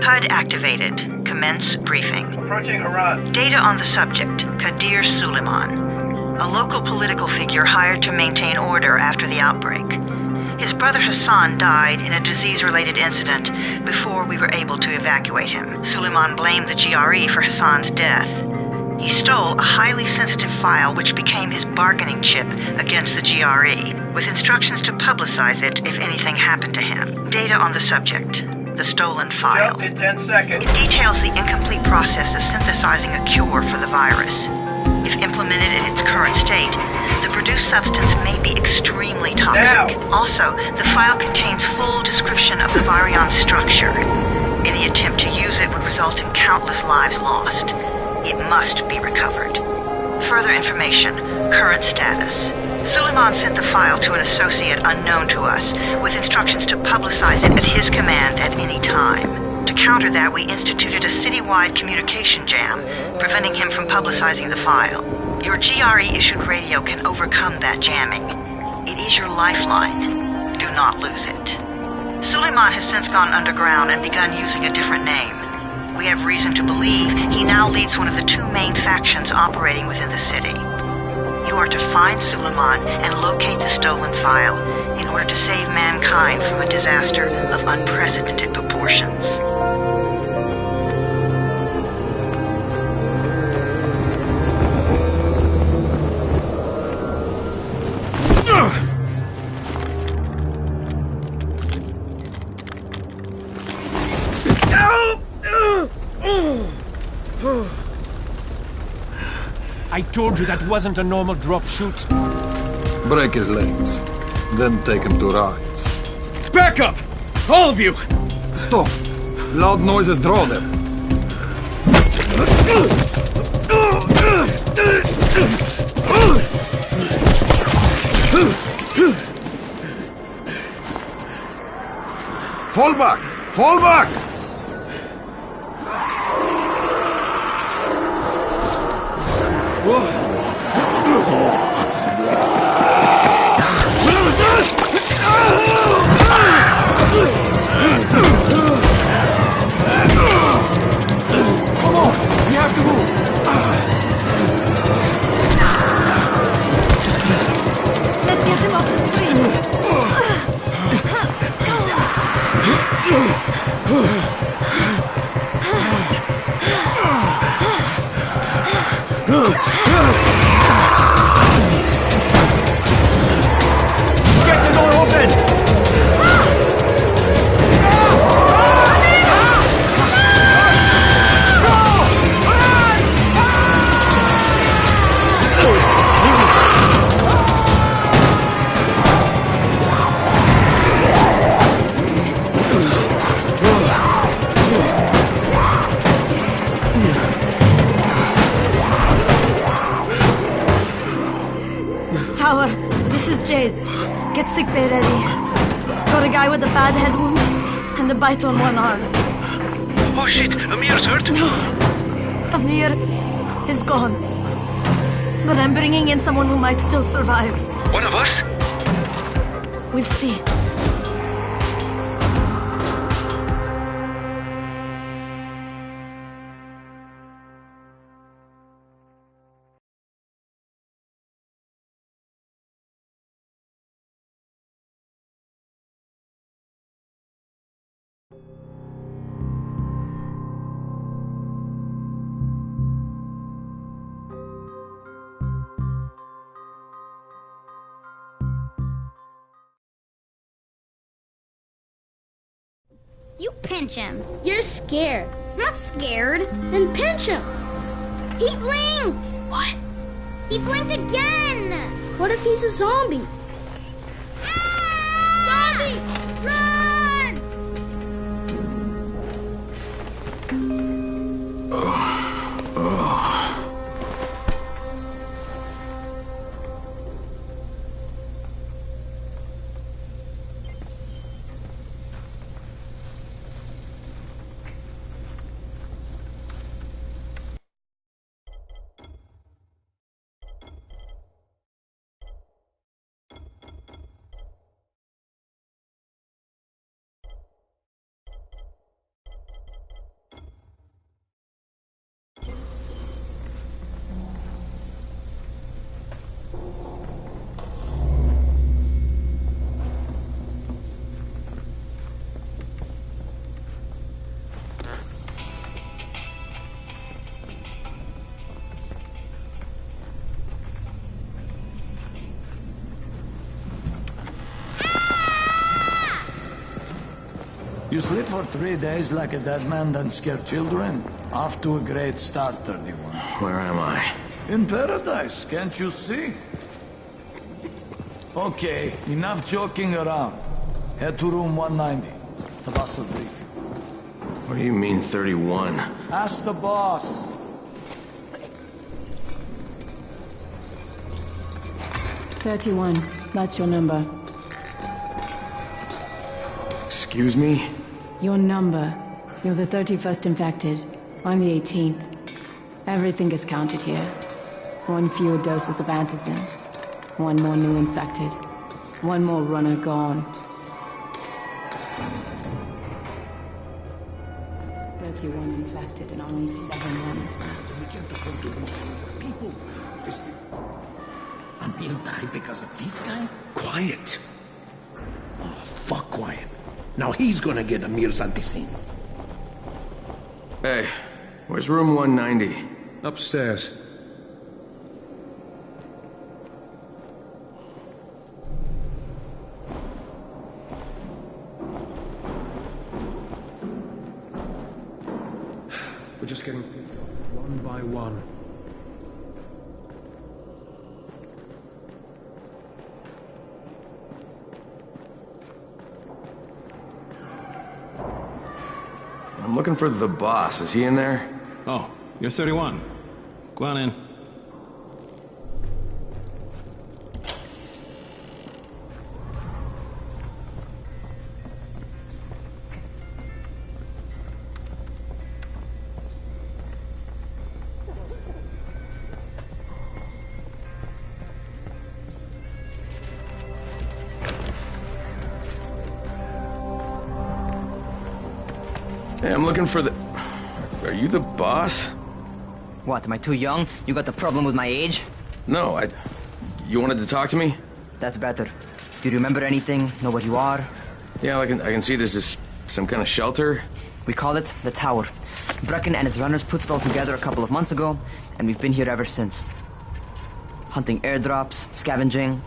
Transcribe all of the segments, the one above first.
HUD activated. Commence briefing. Approaching Harran. Data on the subject, Kadir Suleiman, a local political figure hired to maintain order after the outbreak. His brother Hassan died in a disease-related incident before we were able to evacuate him. Suleiman blamed the GRE for Hassan's death. He stole a highly sensitive file which became his bargaining chip against the GRE, with instructions to publicize it if anything happened to him. Data on the subject, the stolen file. Jump in 10 seconds. It details the incomplete process of synthesizing a cure for the virus. If implemented in its current state, the produced substance may be extremely toxic. Now. Also, the file contains full description of the virion structure. Any attempt to use it would result in countless lives lost. It must be recovered. Further information, current status. Suleiman sent the file to an associate unknown to us, with instructions to publicize it at his command at any time. To counter that, we instituted a citywide communication jam, preventing him from publicizing the file. Your GRE-issued radio can overcome that jamming. It is your lifeline. Do not lose it. Suleiman has since gone underground and begun using a different name. We have reason to believe he now leads one of the two main factions operating within the city. You are to find Suleiman and locate the stolen file in order to save mankind from a disaster of unprecedented proportions. I told you that wasn't a normal drop shoot. Break his legs, then take him to rides. Back up! All of you! Stop! Loud noises draw them. Fall back! Fall back! Come on! We have to move! Let's get him off the street! Get the door open! Tower, this is Jade. Get sick bay ready. Got a guy with a bad head wound and a bite on one arm. Oh shit, Amir's hurt? No. Amir is gone. But I'm bringing in someone who might still survive. One of us? We'll see. You pinch him. You're scared. I'm not scared. Then pinch him. He blinked! What? He blinked again! What if he's a zombie? Ah! Zombie! Run! You sleep for 3 days like a dead man, then scare children? Off to a great start, 31. Where am I? In paradise, can't you see? Okay, enough joking around. Head to room 190. The boss will brief you. What do you mean, 31? Ask the boss. That's your number. Excuse me? Your number. You're the 31st infected. I'm the 18th. Everything is counted here. 1 fewer doses of antizin. 1 more new infected. 1 more runner gone. 31 infected and only 7 runners left. We can't come to lose people. Amir died because of this guy? Quiet. Oh, fuck quiet. Now he's gonna get Amir's anti-scene. Hey, where's room 190? Upstairs. We're just getting one by one. I'm looking for the boss. Is he in there? Oh, you're 31. Go on in. Hey, I'm looking for the... Are you the boss? What, am I too young? You got the problem with my age? No, You wanted to talk to me? That's better. Do you remember anything? Know what you are? Yeah, I can see this is some kind of shelter. We call it the Tower. Brecken and his runners put it all together a couple of months ago, and we've been here ever since. Hunting airdrops, scavenging,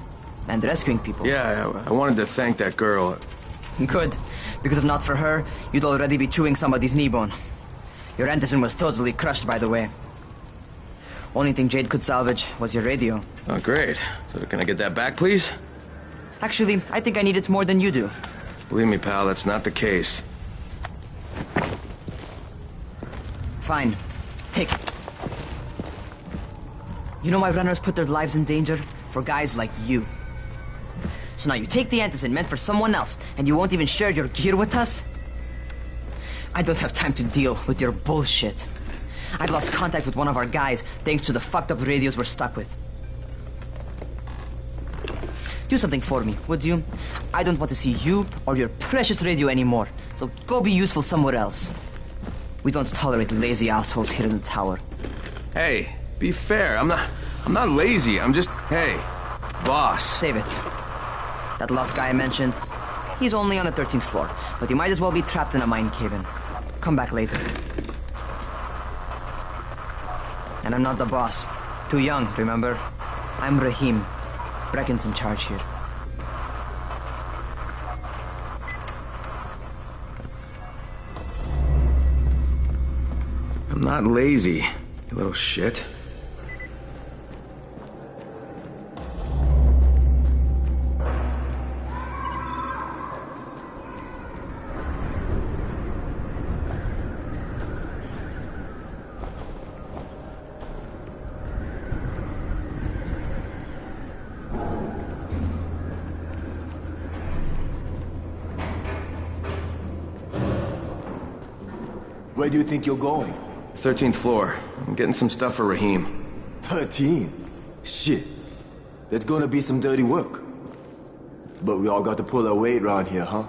and rescuing people. Yeah, I wanted to thank that girl. Good, because if not for her, you'd already be chewing somebody's knee bone. Your antizin was totally crushed, by the way. Only thing Jade could salvage was your radio. Oh, great. So can I get that back, please? Actually, I think I need it more than you do. Believe me, pal, that's not the case. Fine. Take it. You know my runners put their lives in danger for guys like you. So now you take the antizin meant for someone else, and you won't even share your gear with us? I don't have time to deal with your bullshit. I've lost contact with one of our guys thanks to the fucked up radios we're stuck with. Do something for me, would you? I don't want to see you or your precious radio anymore, so go be useful somewhere else. We don't tolerate lazy assholes here in the tower. Hey, be fair. I'm not lazy. I'm just... Hey, boss. Save it. That last guy I mentioned, he's only on the 13th floor, but he might as well be trapped in a mine cave-in. Come back later. And I'm not the boss. Too young, remember? I'm Rahim. Brecken's in charge here. I'm not lazy, you little shit. Where do you think you're going? 13th floor. I'm getting some stuff for Rahim. 13? Shit. That's gonna be some dirty work. But we all got to pull our weight around here, huh?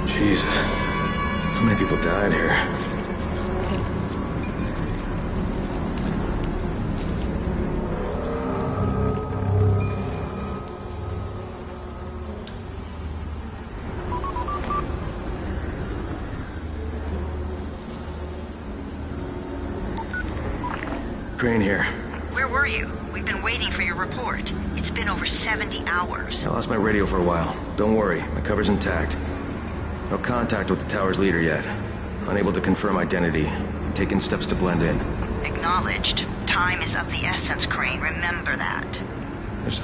Jesus. How many people died here? Crane here. Where were you? We've been waiting for your report. It's been over 70 hours. I lost my radio for a while. Don't worry, my cover's intact. No contact with the tower's leader yet. Unable to confirm identity. I'm taking steps to blend in. Acknowledged. Time is of the essence, Crane. Remember that.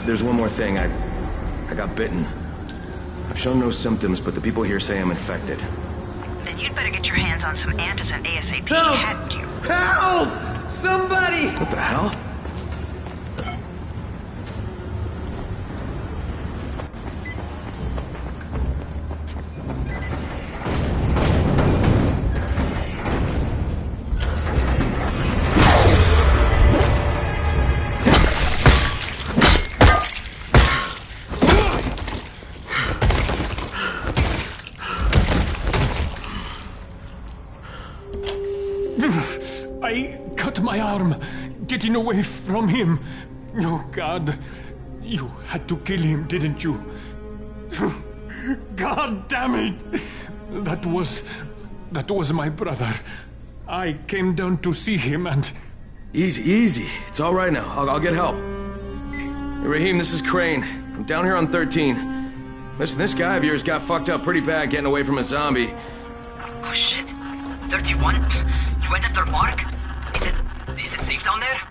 There's one more thing. I got bitten. I've shown no symptoms, but the people here say I'm infected. Then you'd better get your hands on some antizin ASAP. Help! Hadn't you? Help! Somebody! What the hell? I cut my arm, getting away from him. Oh, God. You had to kill him, didn't you? God damn it! That was my brother. I came down to see him and... Easy. It's all right now. I'll get help. Hey, Rahim, this is Crane. I'm down here on 13. Listen, this guy of yours got fucked up pretty bad getting away from a zombie. Oh, shit. 31? You went after Mark? Is it safe down there?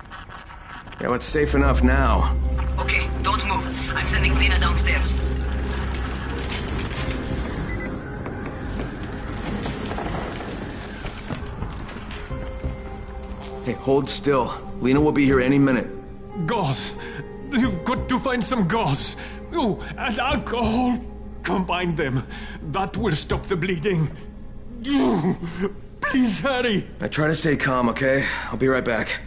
Yeah, well, it's safe enough now. Okay, don't move. I'm sending Lena downstairs. Hey, hold still. Lena will be here any minute. Gauze. You've got to find some gauze. Oh, and alcohol. Combine them. That will stop the bleeding. Please hurry. I try to stay calm, okay? I'll be right back.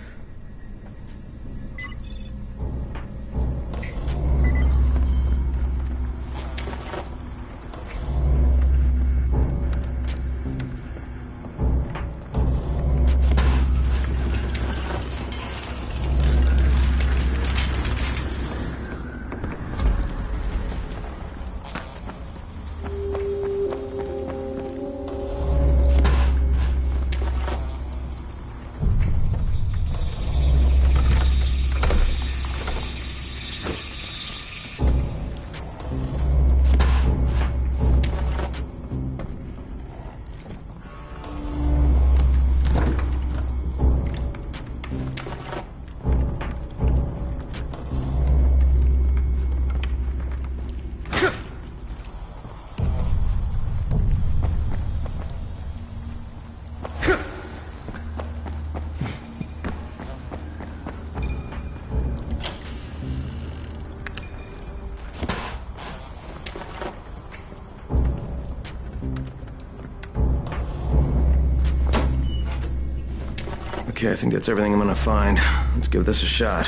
Okay, I think that's everything I'm gonna find. Let's give this a shot.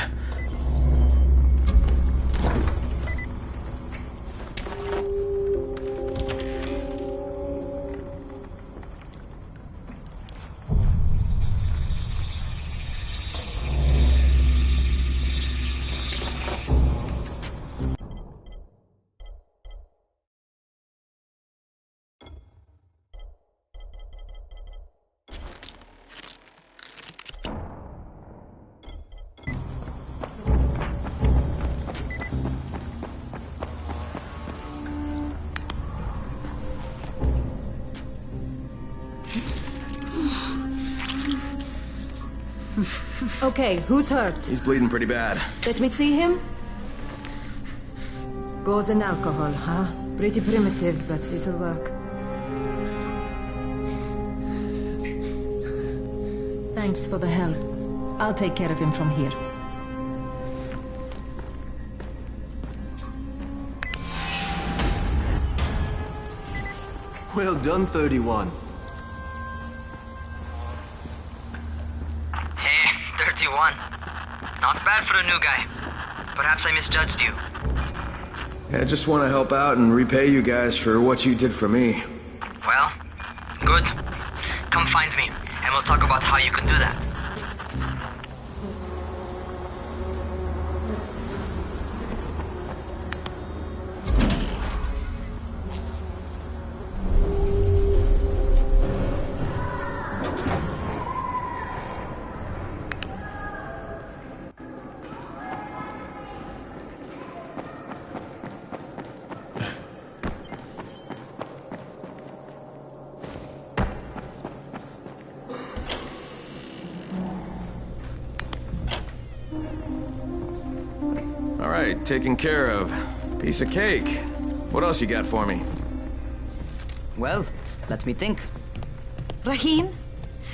Okay, who's hurt? He's bleeding pretty bad. Let me see him. Gauze and alcohol, huh? Pretty primitive, but it'll work. Thanks for the help. I'll take care of him from here. Well done, 31. Hey, 31. Not bad for a new guy. Perhaps I misjudged you. I just want to help out and repay you guys for what you did for me. Well, good. Come find me, and we'll talk about how you can do that. Taken care of. Piece of cake. What else you got for me? Well, let me think. Rahim,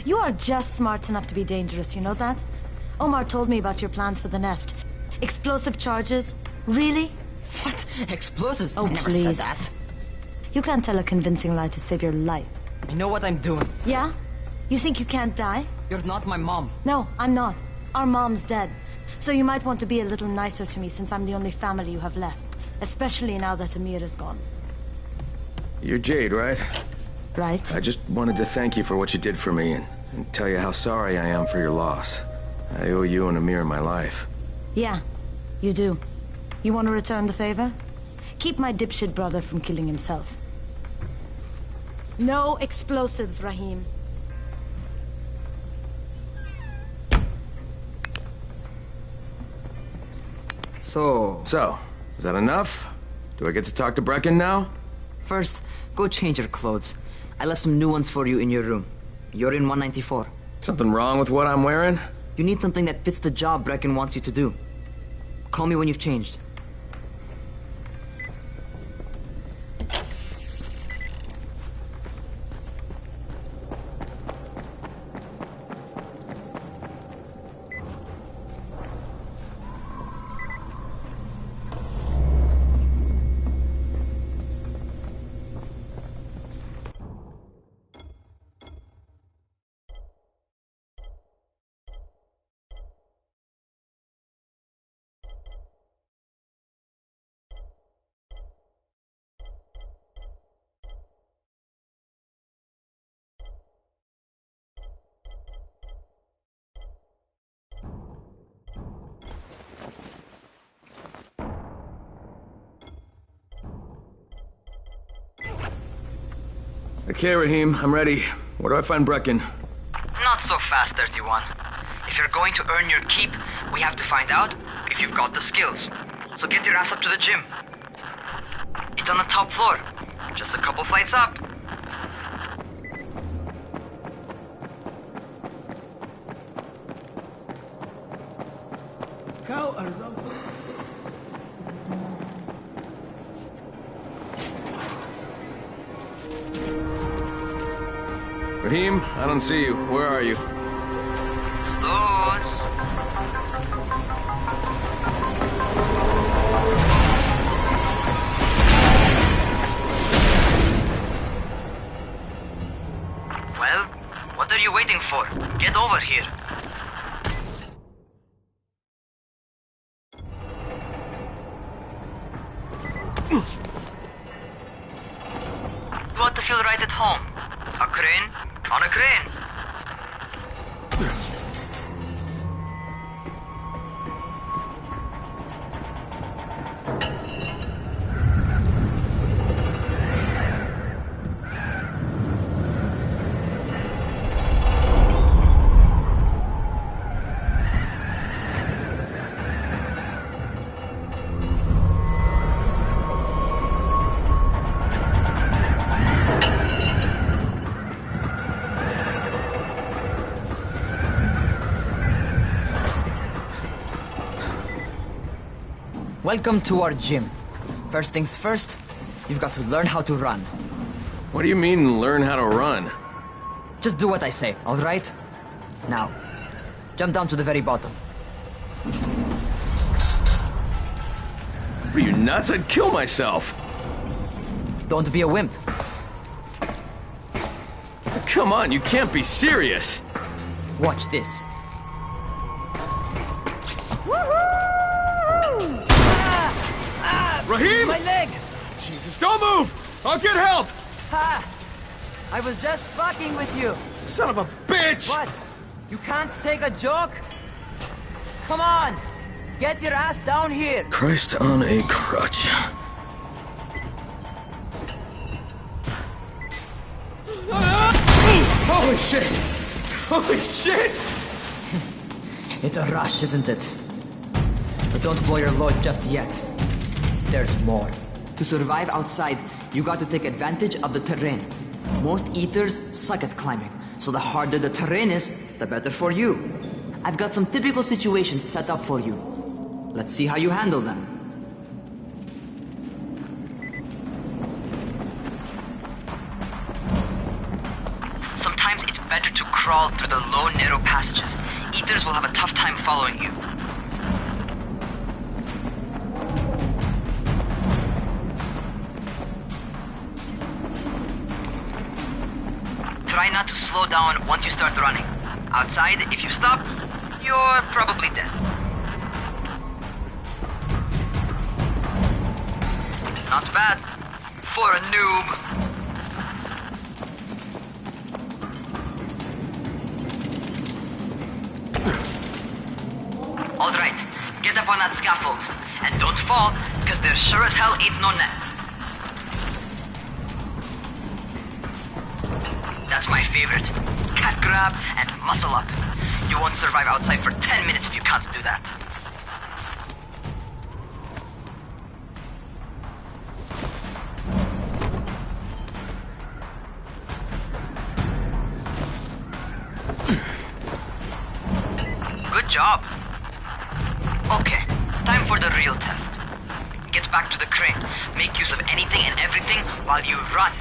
you are just smart enough to be dangerous, you know that? Omar told me about your plans for the nest. Explosive charges? Really? What? Explosives? Oh, I never please. said that. You can't tell a convincing lie to save your life. I know what I'm doing. Yeah? You think you can't die? You're not my mom. No, I'm not. Our mom's dead. So you might want to be a little nicer to me since I'm the only family you have left. Especially now that Amir is gone. You're Jade, right? Right. I just wanted to thank you for what you did for me and tell you how sorry I am for your loss. I owe you and Amir my life. Yeah, you do. You want to return the favor? Keep my dipshit brother from killing himself. No explosives, Rahim. So, is that enough? Do I get to talk to Brecken now? First, go change your clothes. I left some new ones for you in your room. You're in 194. Something wrong with what I'm wearing? You need something that fits the job Brecken wants you to do. Call me when you've changed. Okay, Rahim, I'm ready. Where do I find Brecken? Not so fast, 31. If you're going to earn your keep, we have to find out if you've got the skills. So get your ass up to the gym. It's on the top floor. Just a couple flights up. Rahim, I don't see you. Where are you? Luz. Well, what What are you waiting for? Get over here. You want to feel right at home? A crane? On a crane. Welcome to our gym. First things first, you've got to learn how to run. What do you mean, learn how to run? Just do what I say, alright? Now, jump down to the very bottom. Are you nuts? I'd kill myself. Don't be a wimp. Come on, you can't be serious. Watch this. Rahim! My leg! Jesus, don't move! I'll get help! Ha! I was just fucking with you. Son of a bitch! What? You can't take a joke? Come on! Get your ass down here! Christ on a crutch. Holy shit! Holy shit! It's a rush, isn't it? But don't blow your load just yet. There's more. To survive outside, you got to take advantage of the terrain. Most eaters suck at climbing, so the harder the terrain is, the better for you. I've got some typical situations set up for you. Let's see how you handle them. Sometimes it's better to crawl through the low, narrow passages. Eaters will have a tough time following you. Try not to slow down once you start running. Outside, if you stop, you're probably dead. Not bad for a noob. All right, get up on that scaffold. And don't fall, because there sure as hell ain't no net. That's my favorite. Cat grab and muscle up. You won't survive outside for 10 minutes if you can't do that. Good job. Okay, time for the real test. Get back to the crane. Make use of anything and everything while you run.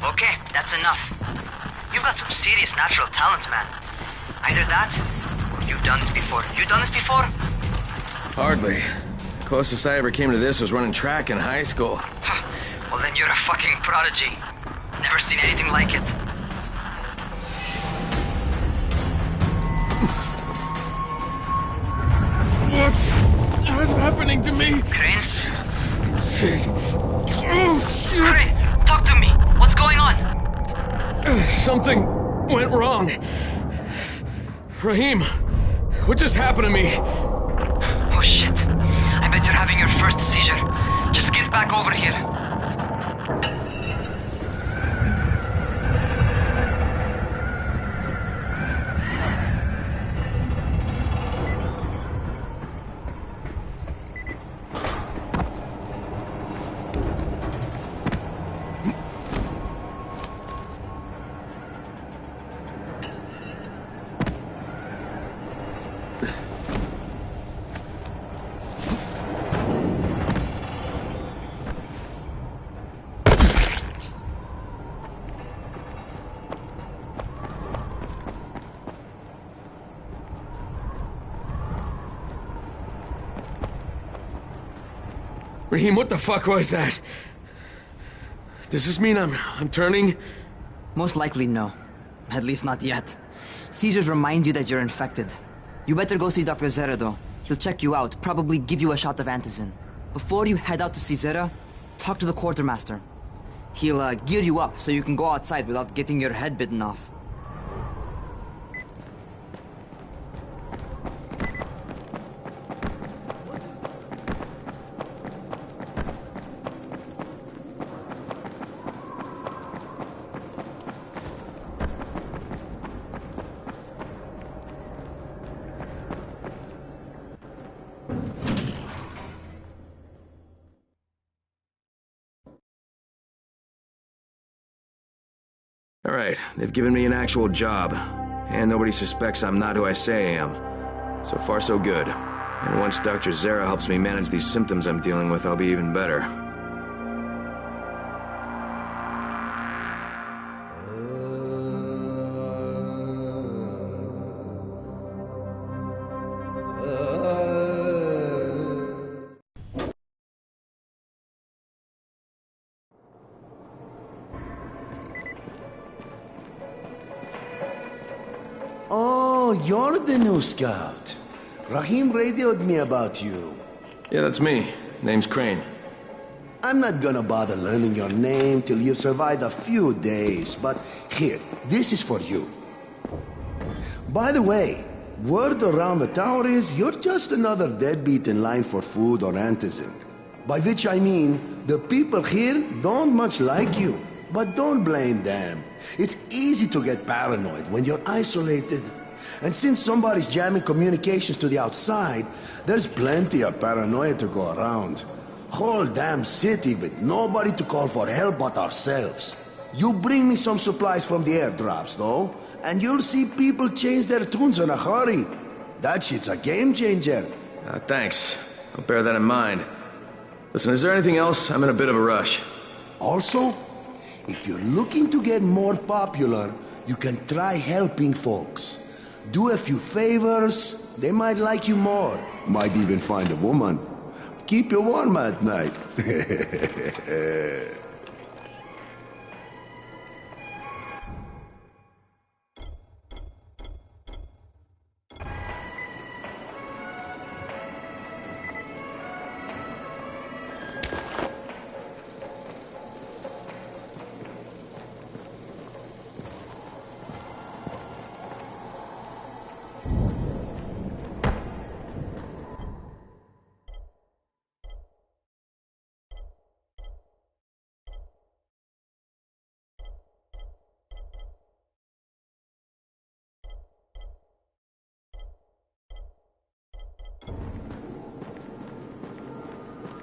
Okay, that's enough. You've got some serious natural talent, man. Either that, or you've done this before. You done this before? Hardly. Closest I ever came to this was running track in high school. Well, then you're a fucking prodigy. Never seen anything like it. What's happening to me? Crane? Shit. Crane, talk to me. What's going on? Something went wrong. Rahim, what just happened to me? Oh shit. I bet you're having your first seizure. Just get back over here. Raheem, what the fuck was that? Does this mean I'm turning? Most likely no. At least not yet. Caesars reminds you that you're infected. You better go see Dr. Zere though. He'll check you out, probably give you a shot of antizin. Before you head out to see Zere, talk to the quartermaster. He'll gear you up so you can go outside without getting your head bitten off. Alright, they've given me an actual job. And nobody suspects I'm not who I say I am. So far so good. And once Dr. Zere helps me manage these symptoms I'm dealing with, I'll be even better. Oh, you're the new scout. Raheem radioed me about you. Yeah, that's me. Name's Crane. I'm not gonna bother learning your name till you survived a few days, but here, this is for you. By the way, word around the tower is you're just another deadbeat in line for food or antizin. By which I mean, the people here don't much like you. But don't blame them. It's easy to get paranoid when you're isolated. And since somebody's jamming communications to the outside, there's plenty of paranoia to go around. Whole damn city with nobody to call for help but ourselves. You bring me some supplies from the airdrops, though, and you'll see people change their tunes in a hurry. That shit's a game changer. Thanks. I'll bear that in mind. Listen, is there anything else? I'm in a bit of a rush. Also, if you're looking to get more popular, you can try helping folks. Do a few favors, they might like you more. Might even find a woman. Keep you warm at night.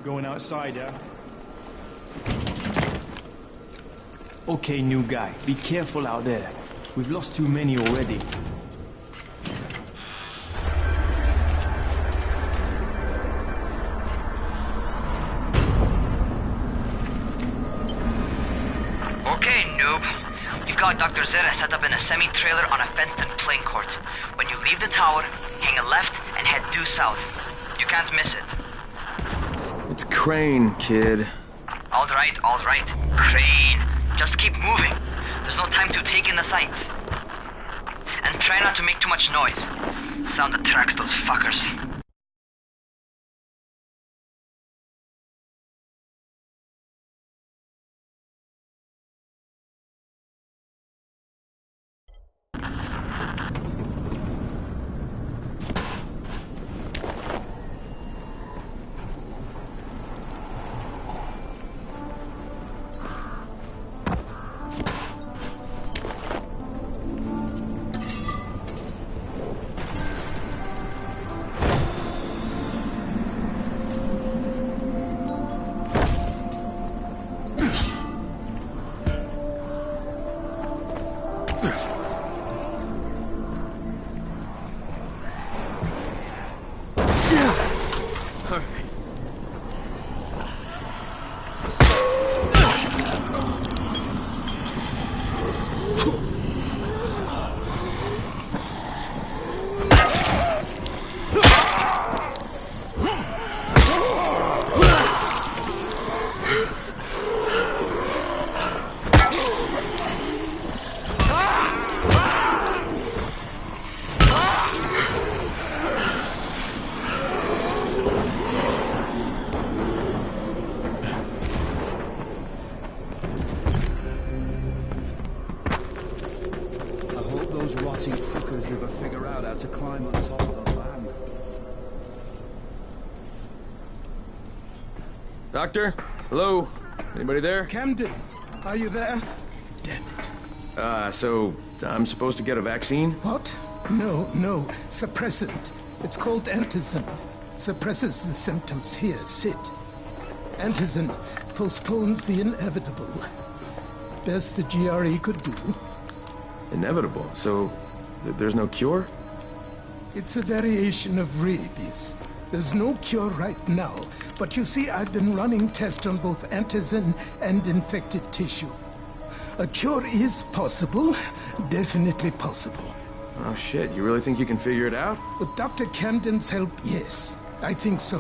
Going outside, yeah? Okay, new guy. Be careful out there. We've lost too many already. Okay, noob. You've got Dr. Zere set up in a semi-trailer on a fenced-in playing court. When you leave the tower, hang a left and head due south. You can't miss it. It's Crane, kid. All right. Crane. Just keep moving. There's no time to take in the sights. And try not to make too much noise. Sound attracts those fuckers. Doctor? Hello? Anybody there? Camden, are you there? So I'm supposed to get a vaccine? What? No. Suppressant. It's called Antizin. Suppresses the symptoms. Here, sit. Antizin postpones the inevitable. Best the GRE could do. Inevitable? So there's no cure? It's a variation of rabies. There's no cure right now, but you see, I've been running tests on both Antizin and infected tissue. A cure is possible, definitely possible. Oh shit, you really think you can figure it out? With Dr. Camden's help, yes. I think so.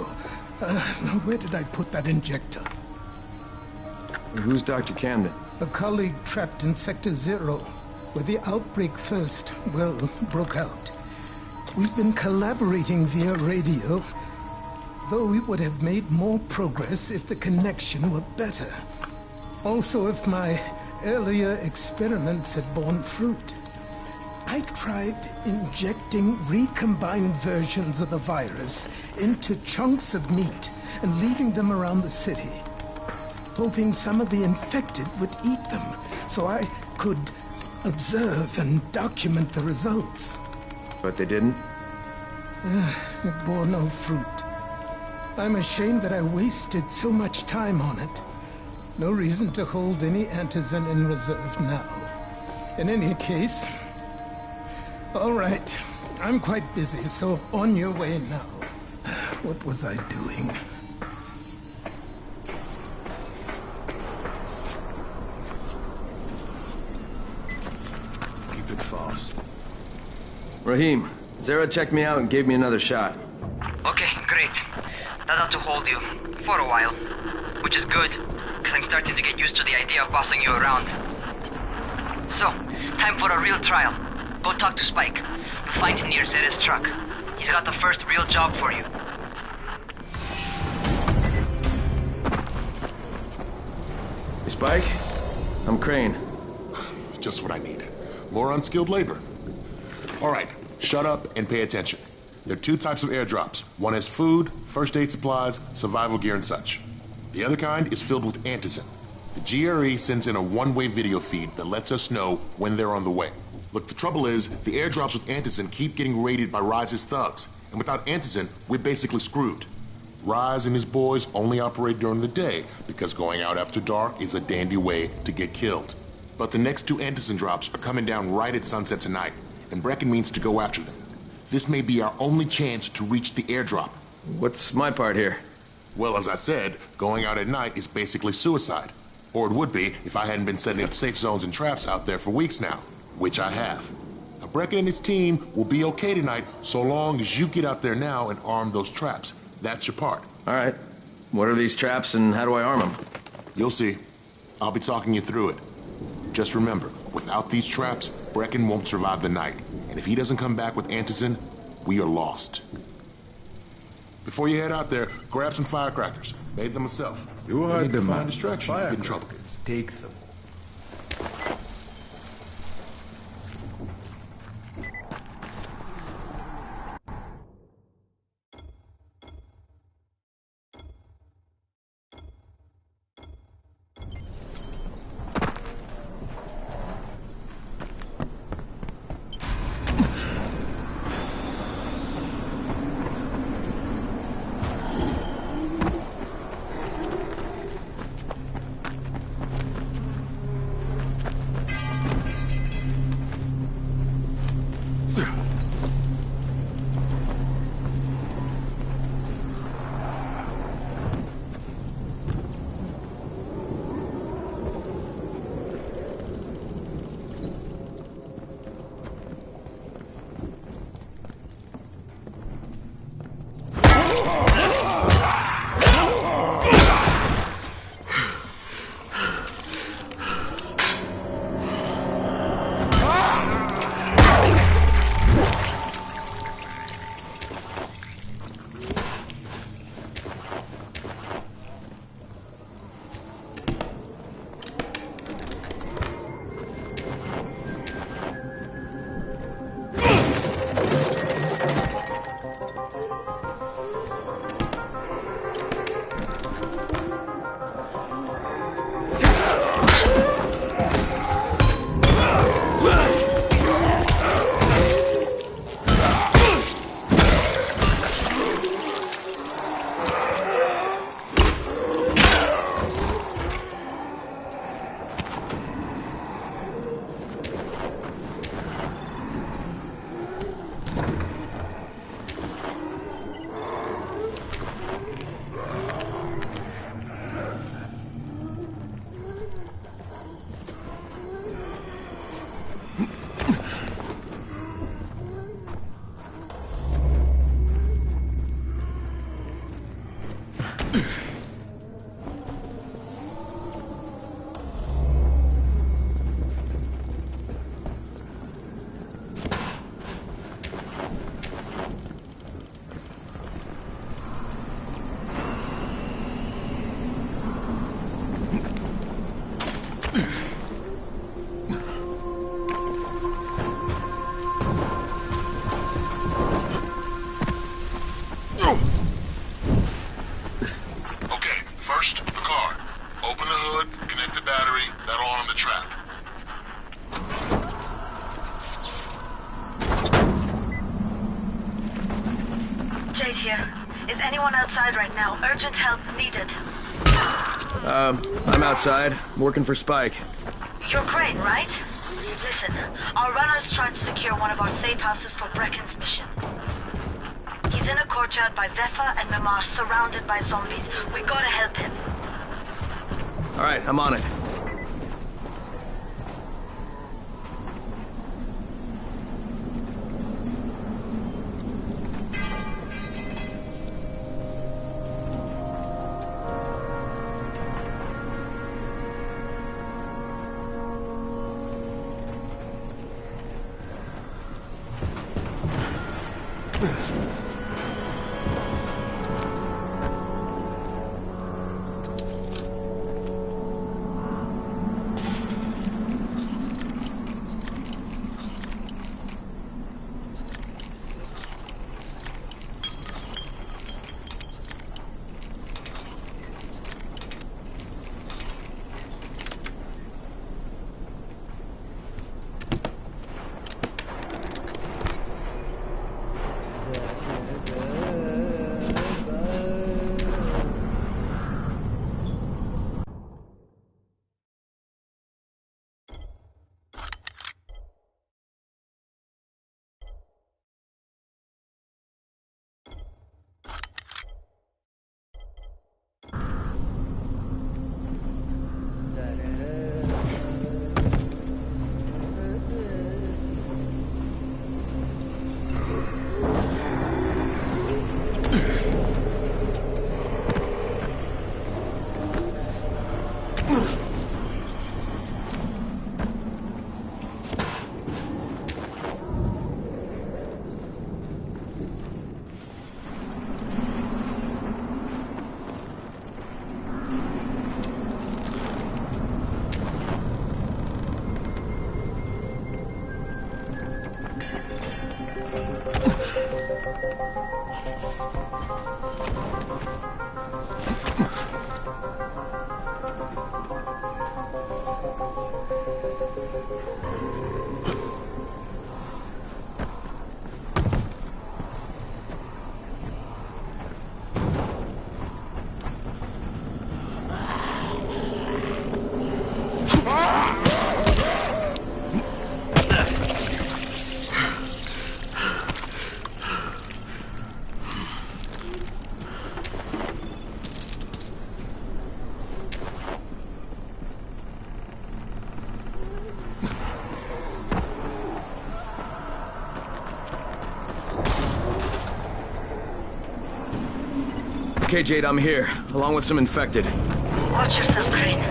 Now where did I put that injector? Who's Dr. Camden? A colleague trapped in Sector Zero, where the outbreak first, broke out. We've been collaborating via radio, though we would have made more progress if the connection were better. Also, if my earlier experiments had borne fruit. I tried injecting recombined versions of the virus into chunks of meat and leaving them around the city, hoping some of the infected would eat them so I could observe and document the results. But they didn't? It bore no fruit. I'm ashamed that I wasted so much time on it. No reason to hold any Antizin in reserve now. In any case, all right. I'm quite busy, so on your way now. What was I doing? Keep it fast. Rahim, Zara checked me out and gave me another shot. Okay, great. That ought to hold you. For a while. Which is good, because I'm starting to get used to the idea of bossing you around. So, time for a real trial. Go talk to Spike. You'll find him near Zera's truck. He's got the first real job for you. Hey, Spike? I'm Crane. Just what I need. More unskilled labor. All right, shut up and pay attention. There are two types of airdrops. One is food, first aid supplies, survival gear, and such. The other kind is filled with Antizin. The GRE sends in a one-way video feed that lets us know when they're on the way. Look, the trouble is, the airdrops with Antizin keep getting raided by Rise's thugs, and without Antizin, we're basically screwed. Rise and his boys only operate during the day, because going out after dark is a dandy way to get killed. But the next two Antizin drops are coming down right at sunset tonight, and Brecken means to go after them. This may be our only chance to reach the airdrop. What's my part here? Well, as I said, going out at night is basically suicide. Or it would be if I hadn't been setting up safe zones and traps out there for weeks now, which I have. Now, Brecken and his team will be okay tonight so long as you get out there now and arm those traps. That's your part. All right. What are these traps and how do I arm them? You'll see. I'll be talking you through it. Just remember, without these traps, Brecken won't survive the night. And if he doesn't come back with Antizin, we are lost. Before you head out there, grab some firecrackers. Made them myself. You heard the man. Distraction if you get in trouble. Take them. Urgent help needed. I'm outside. I'm working for Spike. You're Crane, right? Listen, our runner's trying to secure one of our safe houses for Brecken's mission. He's in a courtyard by Vefa and Mimar, surrounded by zombies. We gotta help him. Alright, I'm on it. Okay, Jade, I'm here, along with some infected. Watch yourself, Crane.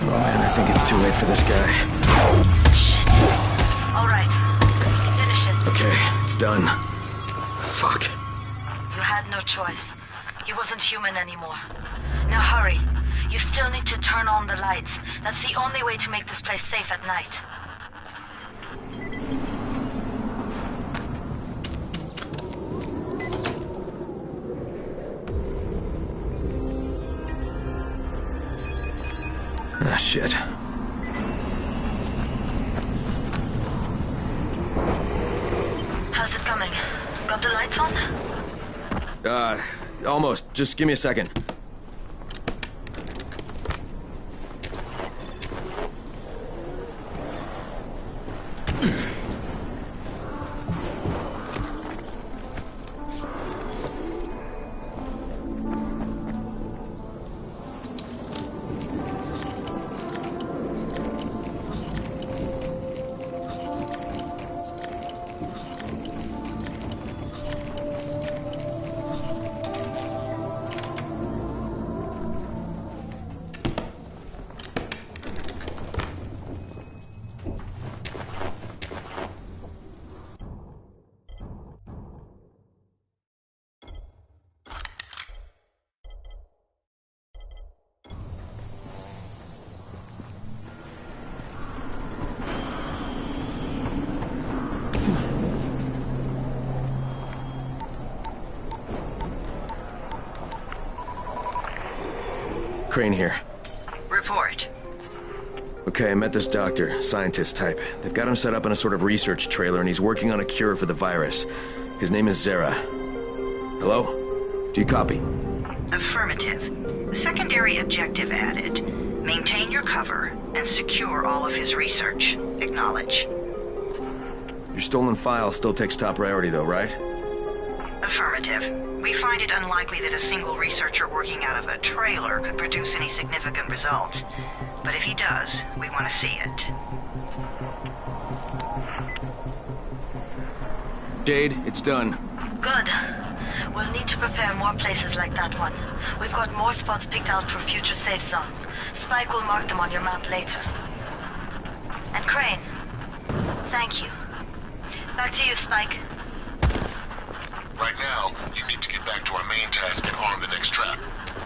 Oh man, I think it's too late for this guy. Shit. All right. Finish it. Okay, it's done. Fuck. You had no choice. He wasn't human anymore. Now hurry. You still need to turn on the lights. That's the only way to make this place safe at night. Ah, shit. How's it coming? Got the lights on? Almost. Just give me a second. Crane here. Report. Okay, I met this doctor, scientist type. They've got him set up in a sort of research trailer, and he's working on a cure for the virus. His name is Zere. Hello? Do you copy? Affirmative. Secondary objective added. Maintain your cover and secure all of his research. Acknowledge. Your stolen file still takes top priority, though, right? Affirmative. We find it unlikely that a single researcher working out of a trailer could produce any significant results. But if he does, we want to see it. Jade, it's done. Good. We'll need to prepare more places like that one. We've got more spots picked out for future safe zones. Spike will mark them on your map later. And Crane, thank you. Back to you, Spike. Right now, you need to get back to our main task and arm the next trap.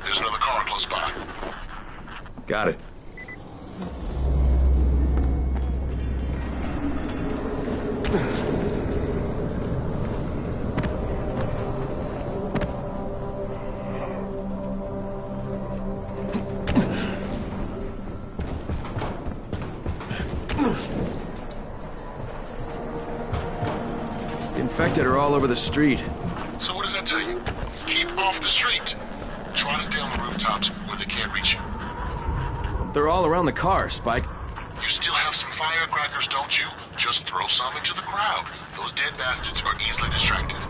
There's another car close by. Got it. The infected are all over the street. So what does that tell you? Keep off the street. Try to stay on the rooftops where they can't reach you. They're all around the car, Spike. You still have some firecrackers, don't you? Just throw some into the crowd. Those dead bastards are easily distracted.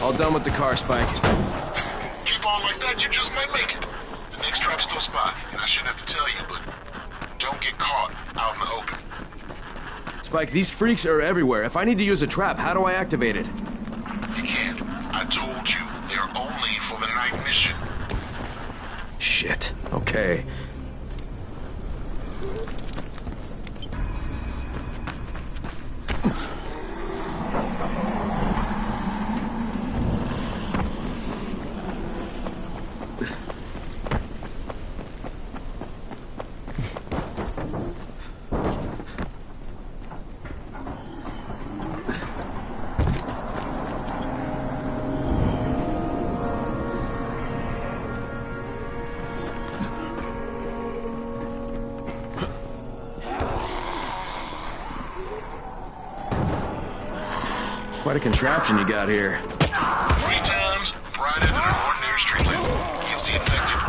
All done with the car, Spike. Keep on like that, you just might make it. The next trap's close by, and I shouldn't have to tell you, but don't get caught out in the open. Spike, these freaks are everywhere. If I need to use a trap, how do I activate it? You can't. I told you, they're only for the night mission. Shit. Okay. Quite a contraption you got here. 3 times brighter than an ordinary streetlight. Keeps the infected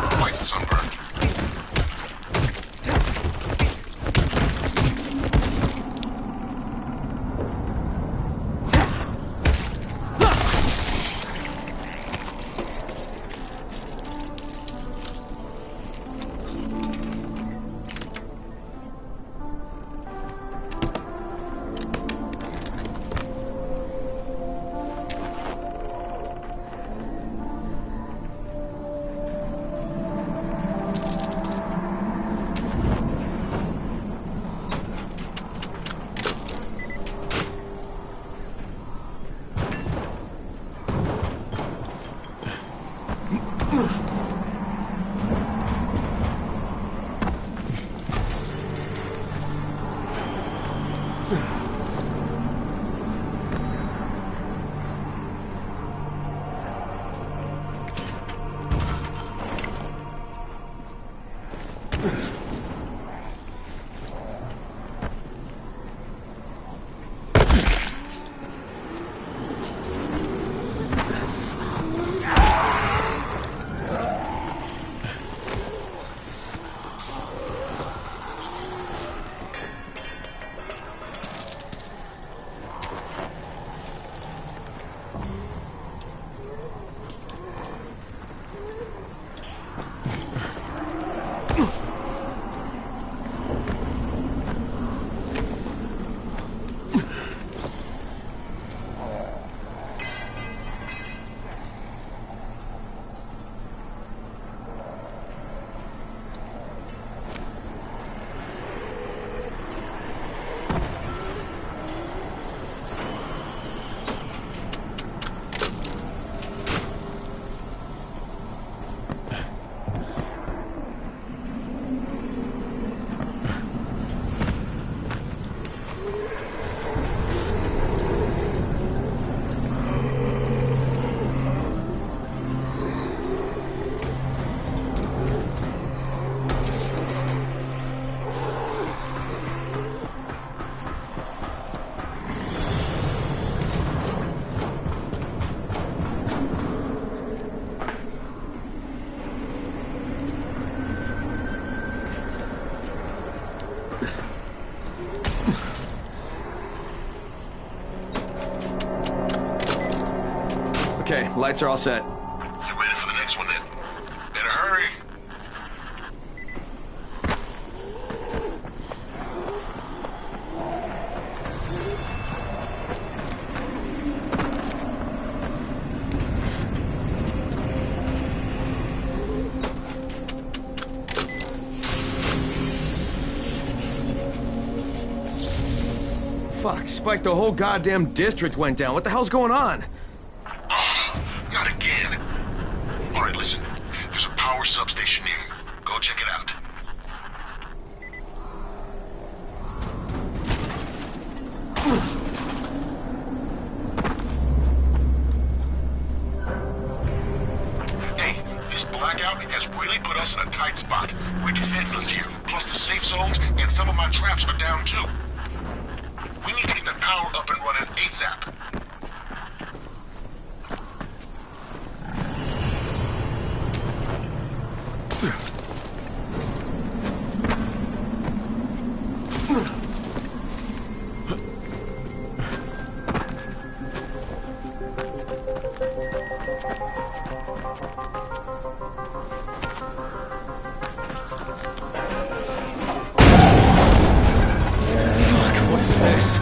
Okay, lights are all set. You ready for the next one then? Better hurry. Fuck, Spike, the whole goddamn district went down. What the hell's going on? Oh, not again. All right, listen. There's a power substation near you. Go check it out. Hey, this blackout has really put us in a tight spot. We're defenseless here. Plus the safe zones and some of my traps are down too. We need to get the power up and running ASAP. Fuck, what's this?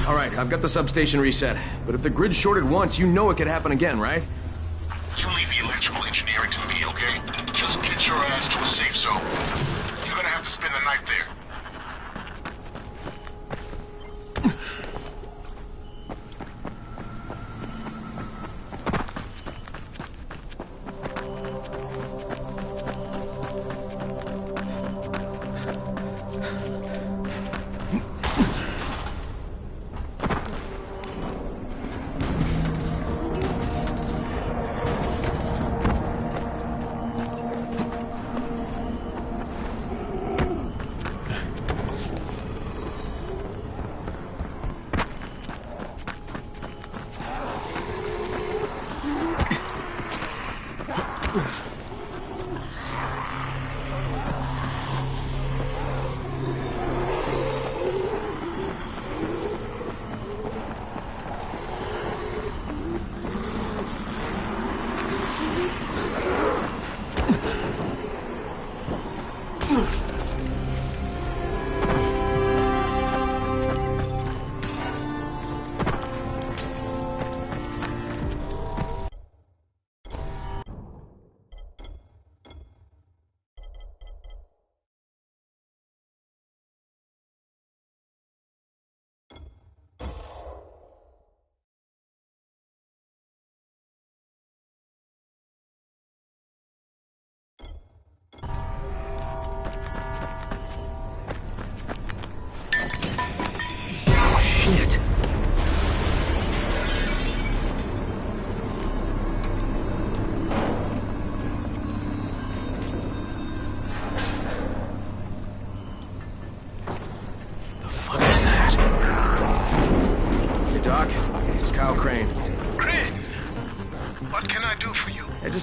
All right, I've got the substation reset. But if the grid shorted once, you know it could happen again, right? You leave the electrical engineering to me, okay? Just get your ass to a safe zone. You're gonna have to spend the night there.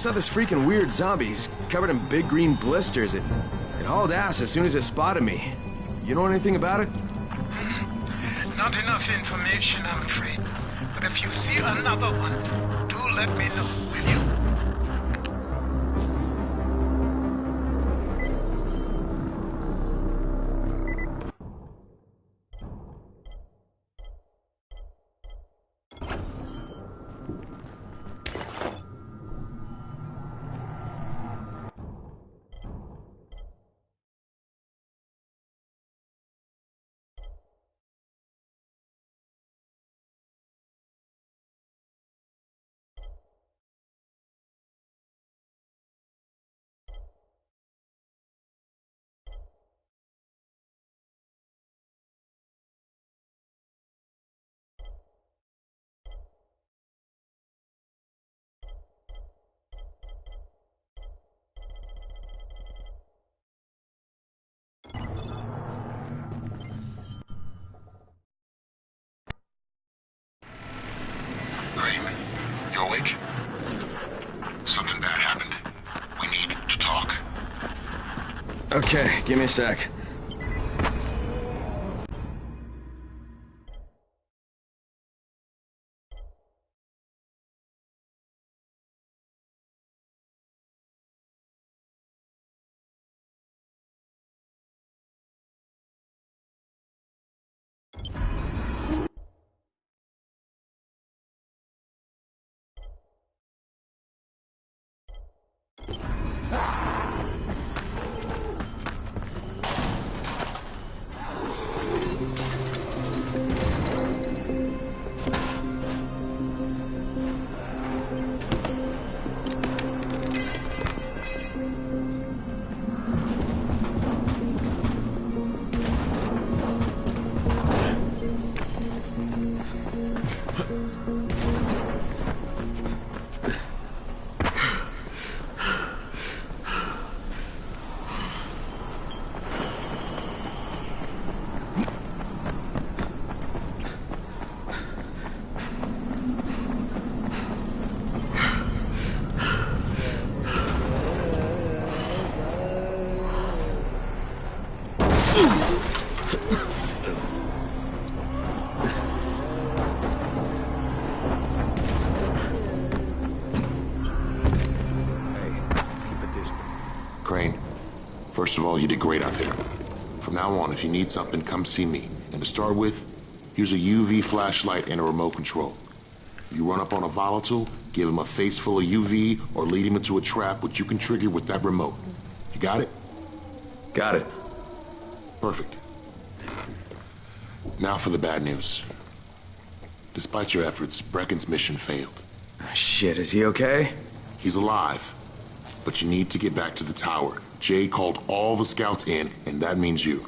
saw this freaking weird zombie. He's covered in big green blisters. It hauled ass as soon as it spotted me. You know anything about it? Not enough information, I'm afraid. But if you see another one, do let me know, will you? Crane, you awake? Something bad happened. We need to talk. Okay, give me a sec. Crane, first of all, you did great out there. From now on, if you need something, come see me. And to start with, here's a UV flashlight and a remote control. You run up on a volatile, give him a face full of UV, or lead him into a trap which you can trigger with that remote. You got it? Got it. Perfect. Now for the bad news. Despite your efforts, Brecken's mission failed. Shit, is he okay? He's alive. But you need to get back to the tower. Jay called all the scouts in, and that means you.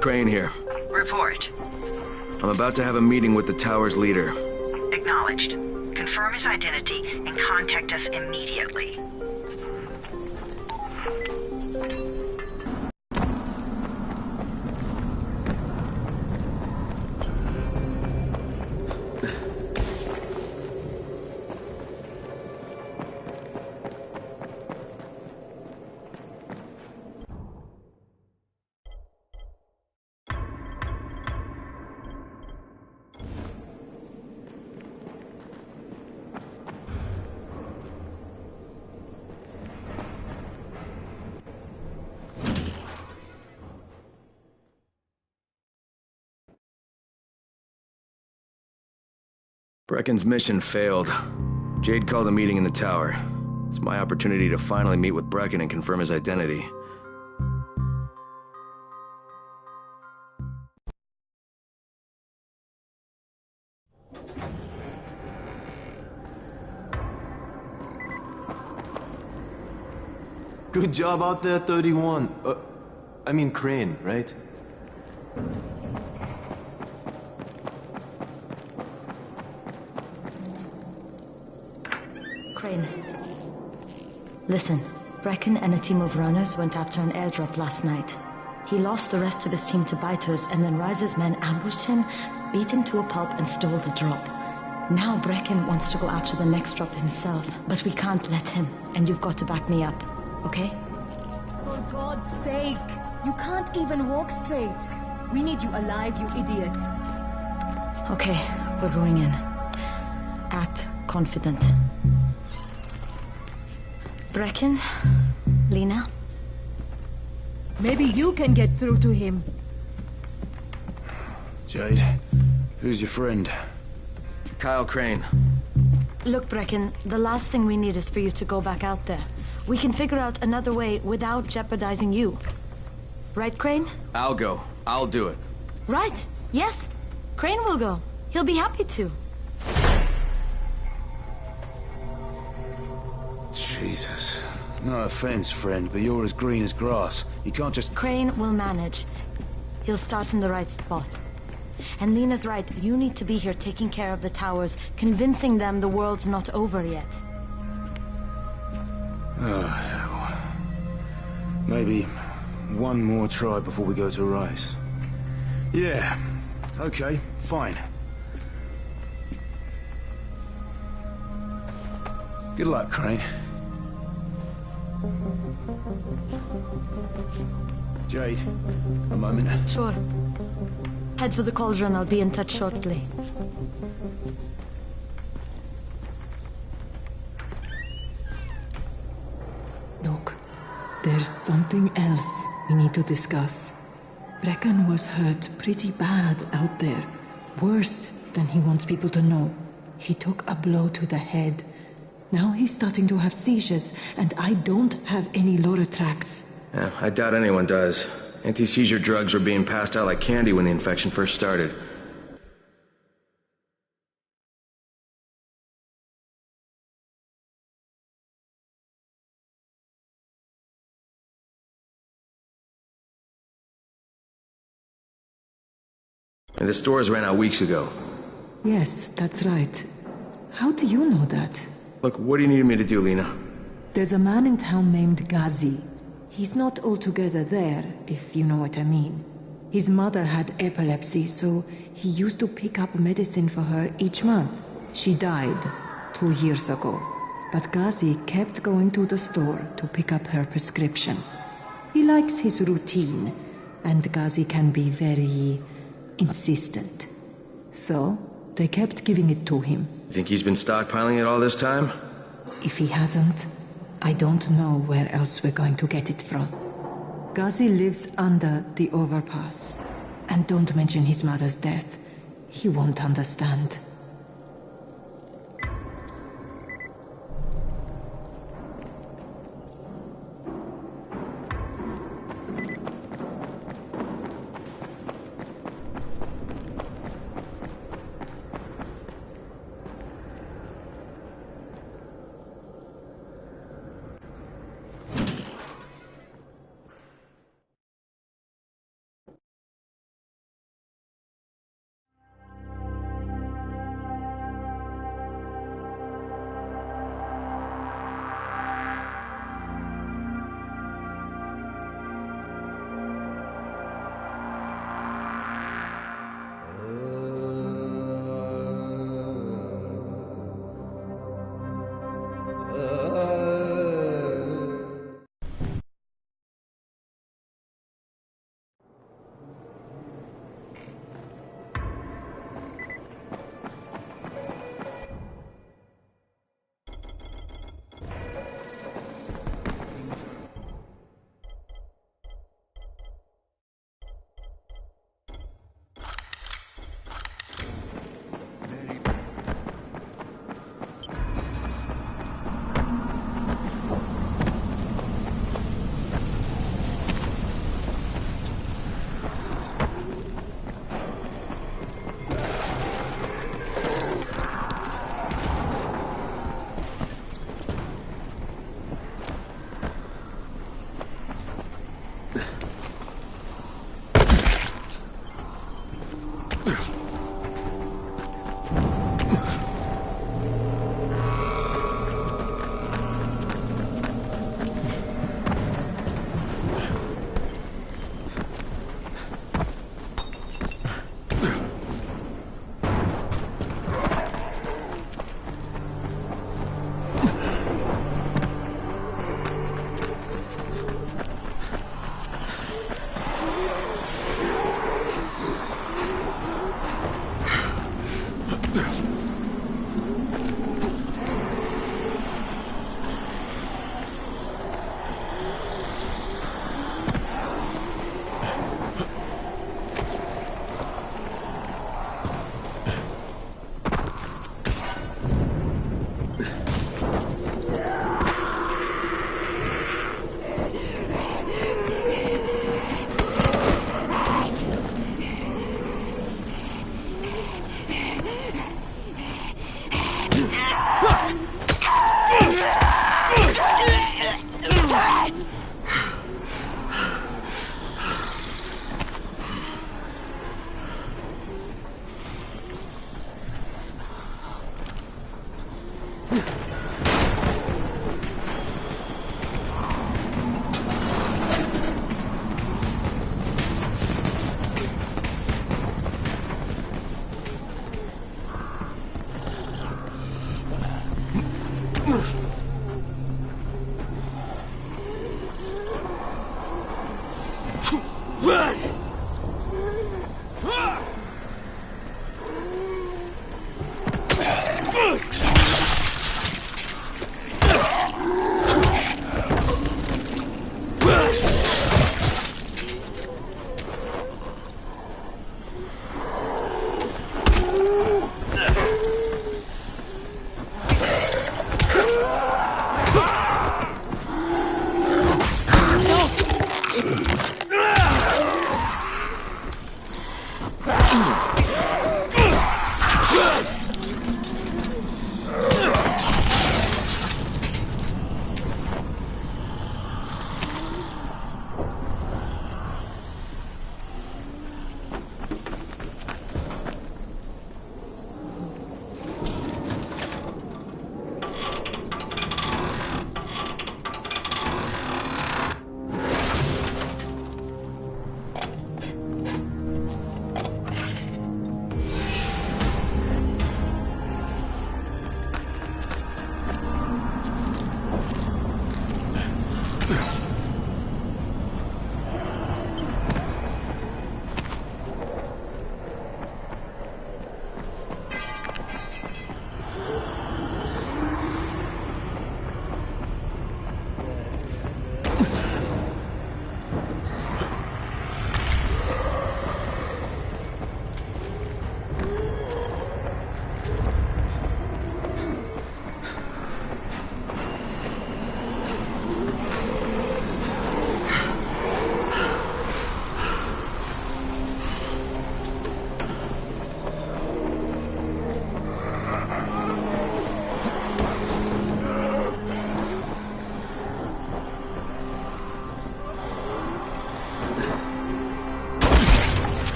Crane here. Report. I'm about to have a meeting with the tower's leader. Acknowledged. Confirm his identity and contact us immediately. Brecken's mission failed. Jade called a meeting in the tower. It's my opportunity to finally meet with Brecken and confirm his identity. Good job out there, 31. I mean Crane, right? Crane. Listen, Brecken and a team of runners went after an airdrop last night. He lost the rest of his team to biters, and then Rise's men ambushed him, beat him to a pulp, and stole the drop. Now Brecken wants to go after the next drop himself, but we can't let him, and you've got to back me up, okay? For God's sake! You can't even walk straight! We need you alive, you idiot! Okay, we're going in. Act confident. Brecken? Lena? Maybe you can get through to him. Jade, who's your friend? Kyle Crane. Look, Brecken, the last thing we need is for you to go back out there. We can figure out another way without jeopardizing you. Right, Crane? I'll go. I'll do it. Right. Yes. Crane will go. He'll be happy to. Jesus. No offense, friend, but you're as green as grass. You can't just... Crane will manage. He'll start in the right spot. And Lena's right, you need to be here taking care of the towers, convincing them the world's not over yet. Oh, hell. Maybe one more try before we go to Rise. Yeah, okay, fine. Good luck, Crane. Jade, a moment. Sure. Head for the cauldron. I'll be in touch shortly. Look, there's something else we need to discuss. Brecken was hurt pretty bad out there. Worse than he wants people to know. He took a blow to the head. Now he's starting to have seizures, and I don't have any Loratrax. Yeah, I doubt anyone does. Anti-seizure drugs were being passed out like candy when the infection first started. And the stores ran out weeks ago. Yes, that's right. How do you know that? Look, what do you need me to do, Lena? There's a man in town named Ghazi. He's not altogether there, if you know what I mean. His mother had epilepsy, so he used to pick up medicine for her each month. She died 2 years ago, but Ghazi kept going to the store to pick up her prescription. He likes his routine, and Ghazi can be very insistent. So, they kept giving it to him. You think he's been stockpiling it all this time? If he hasn't, I don't know where else we're going to get it from. Ghazi lives under the overpass. And don't mention his mother's death. He won't understand.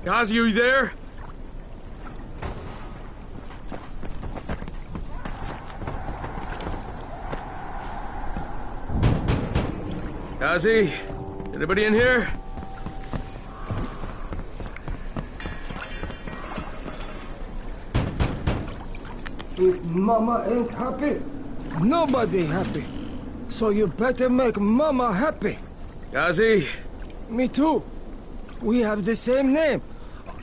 Gazi, are you there? Gazi? Is anybody in here? If Mama ain't happy, nobody happy. So you better make Mama happy. Gazi? Me too. We have the same name.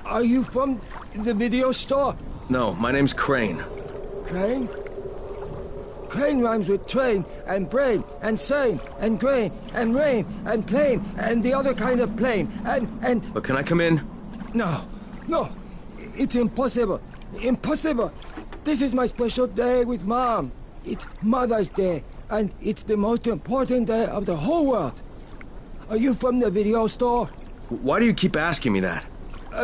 Are you from the video store? No, my name's Crane. Crane? Crane rhymes with train, and brain, and sane, and grain, and rain, and plane, and the other kind of plane, and... But can I come in? No, it's impossible. Impossible. This is my special day with Mom. It's Mother's Day, and it's the most important day of the whole world. Are you from the video store? Why do you keep asking me that?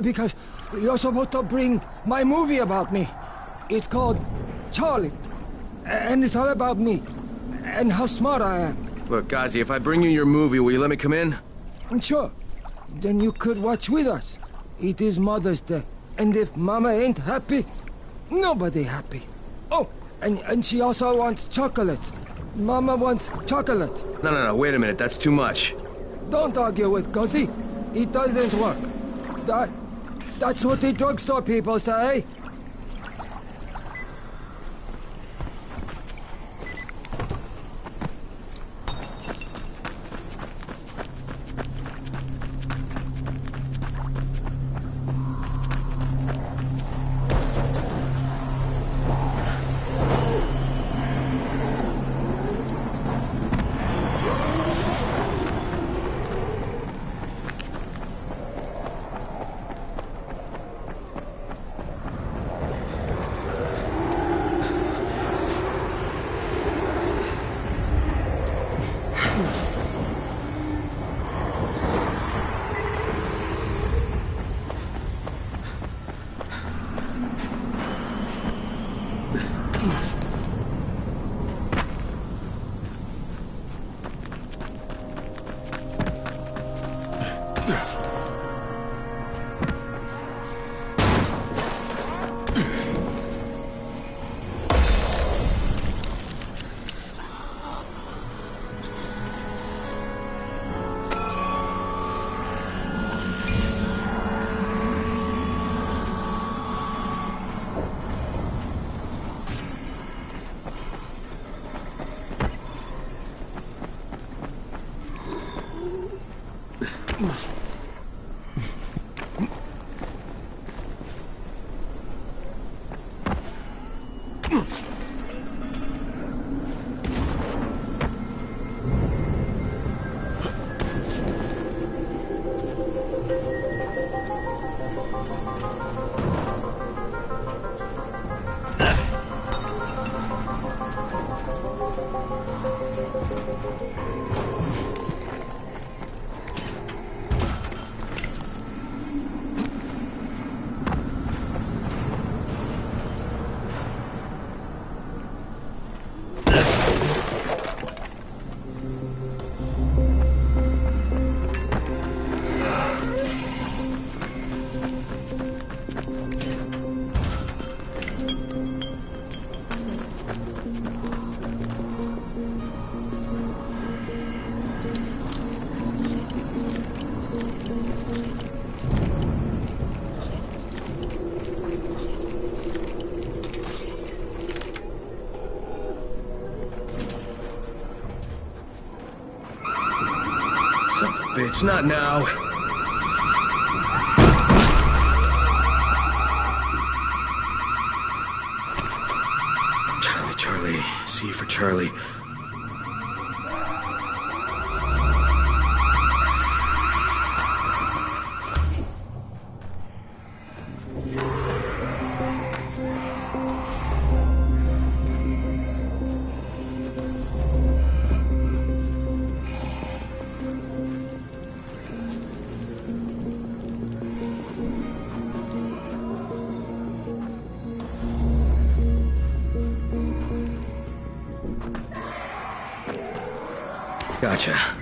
Because you're supposed to bring my movie about me. It's called Charlie. And it's all about me. And how smart I am. Look, Gazi, if I bring you your movie, will you let me come in? Sure. Then you could watch with us. It is Mother's Day. And if Mama ain't happy, nobody happy. Oh, and she also wants chocolate. Mama wants chocolate. No, wait a minute. That's too much. Don't argue with Gazi. It doesn't work. That's what the drugstore people say. Thanks, not now. Charlie, C for Charlie. Gotcha.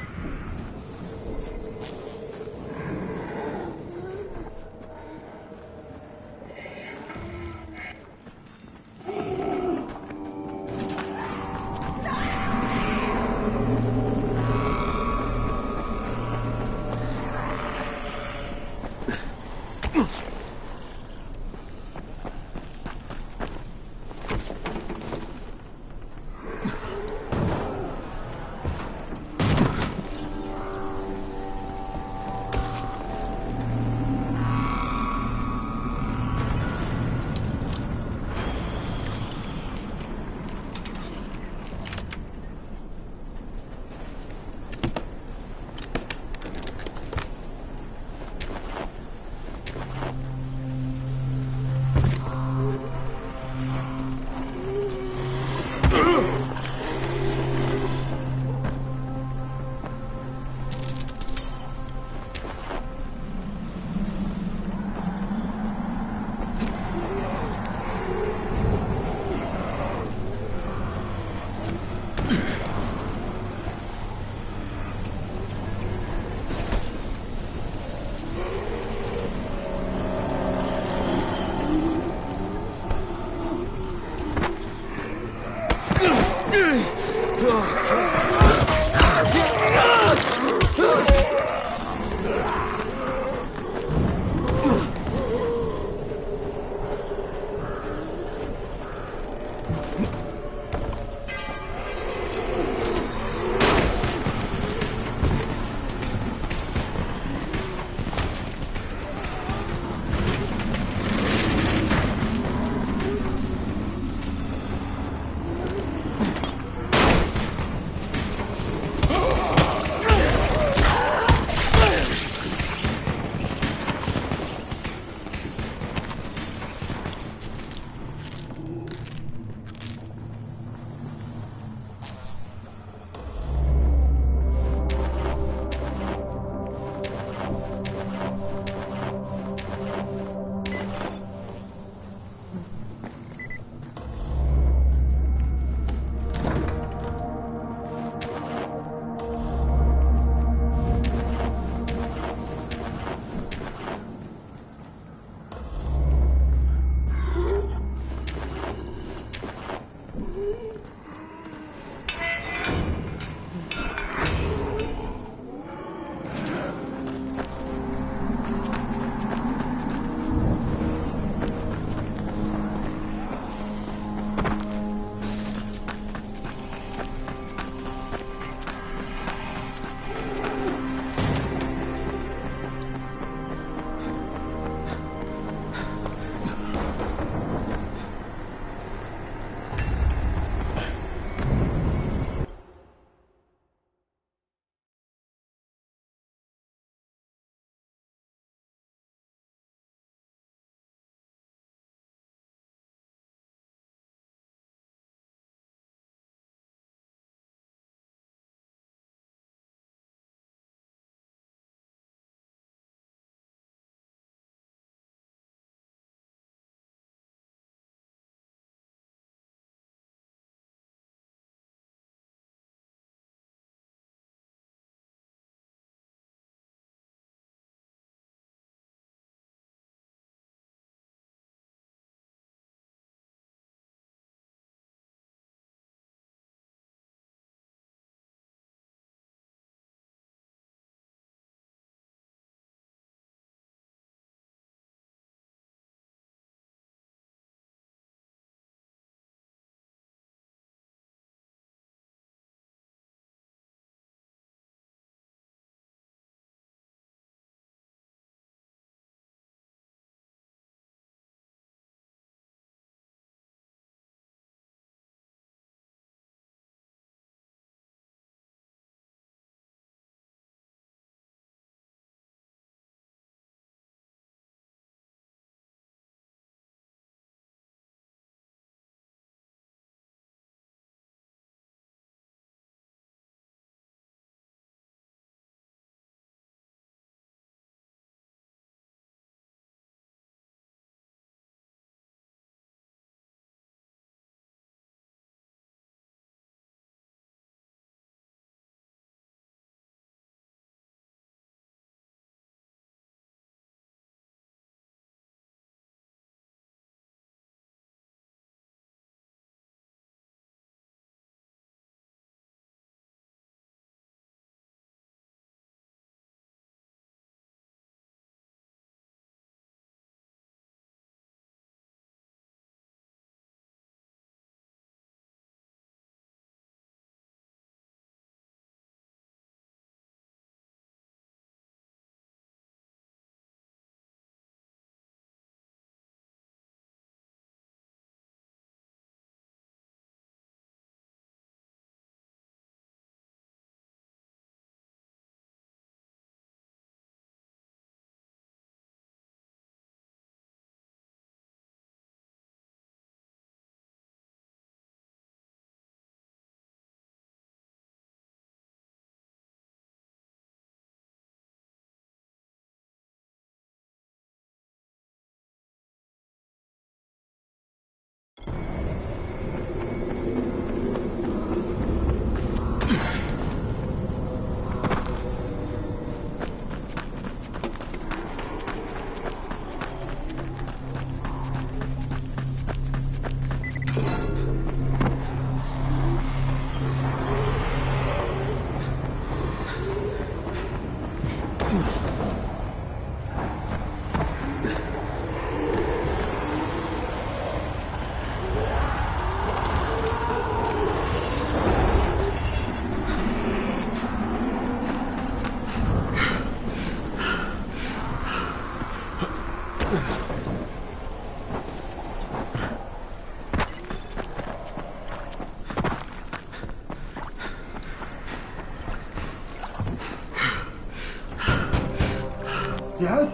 Yes?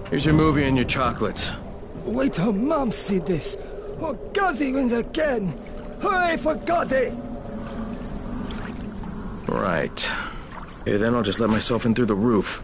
Here's your movie and your chocolates. Wait till Mom see this. Oh, Ghazi wins again. Hooray for Ghazi! Right. Okay, then I'll just let myself in through the roof.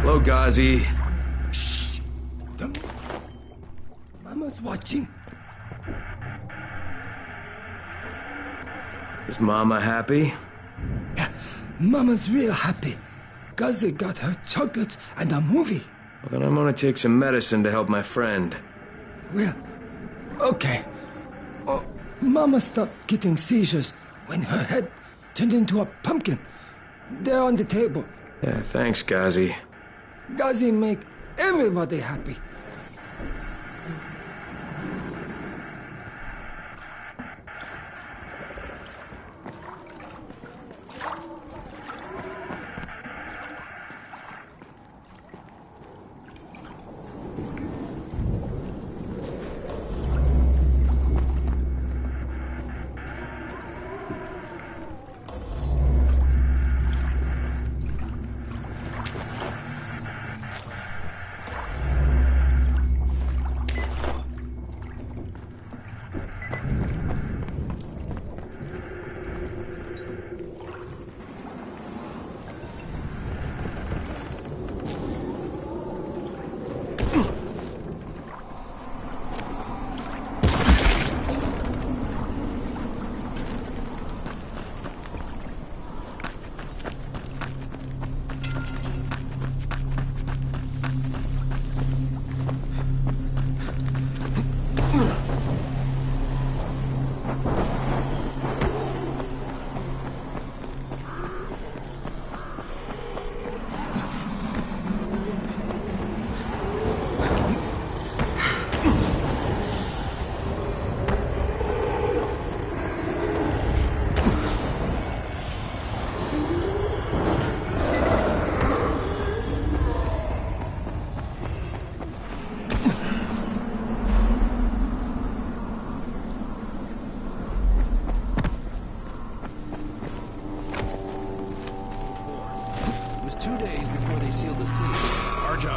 Hello, Ghazi. Shh! Mama's watching. Is Mama happy? Yeah, Mama's real happy. Ghazi got her chocolates and a movie. Well, then I'm gonna take some medicine to help my friend. Well, okay. Oh, Mama stopped getting seizures when her head turned into a pumpkin. They're on the table. Yeah, thanks, Ghazi. Ghazi make everybody happy.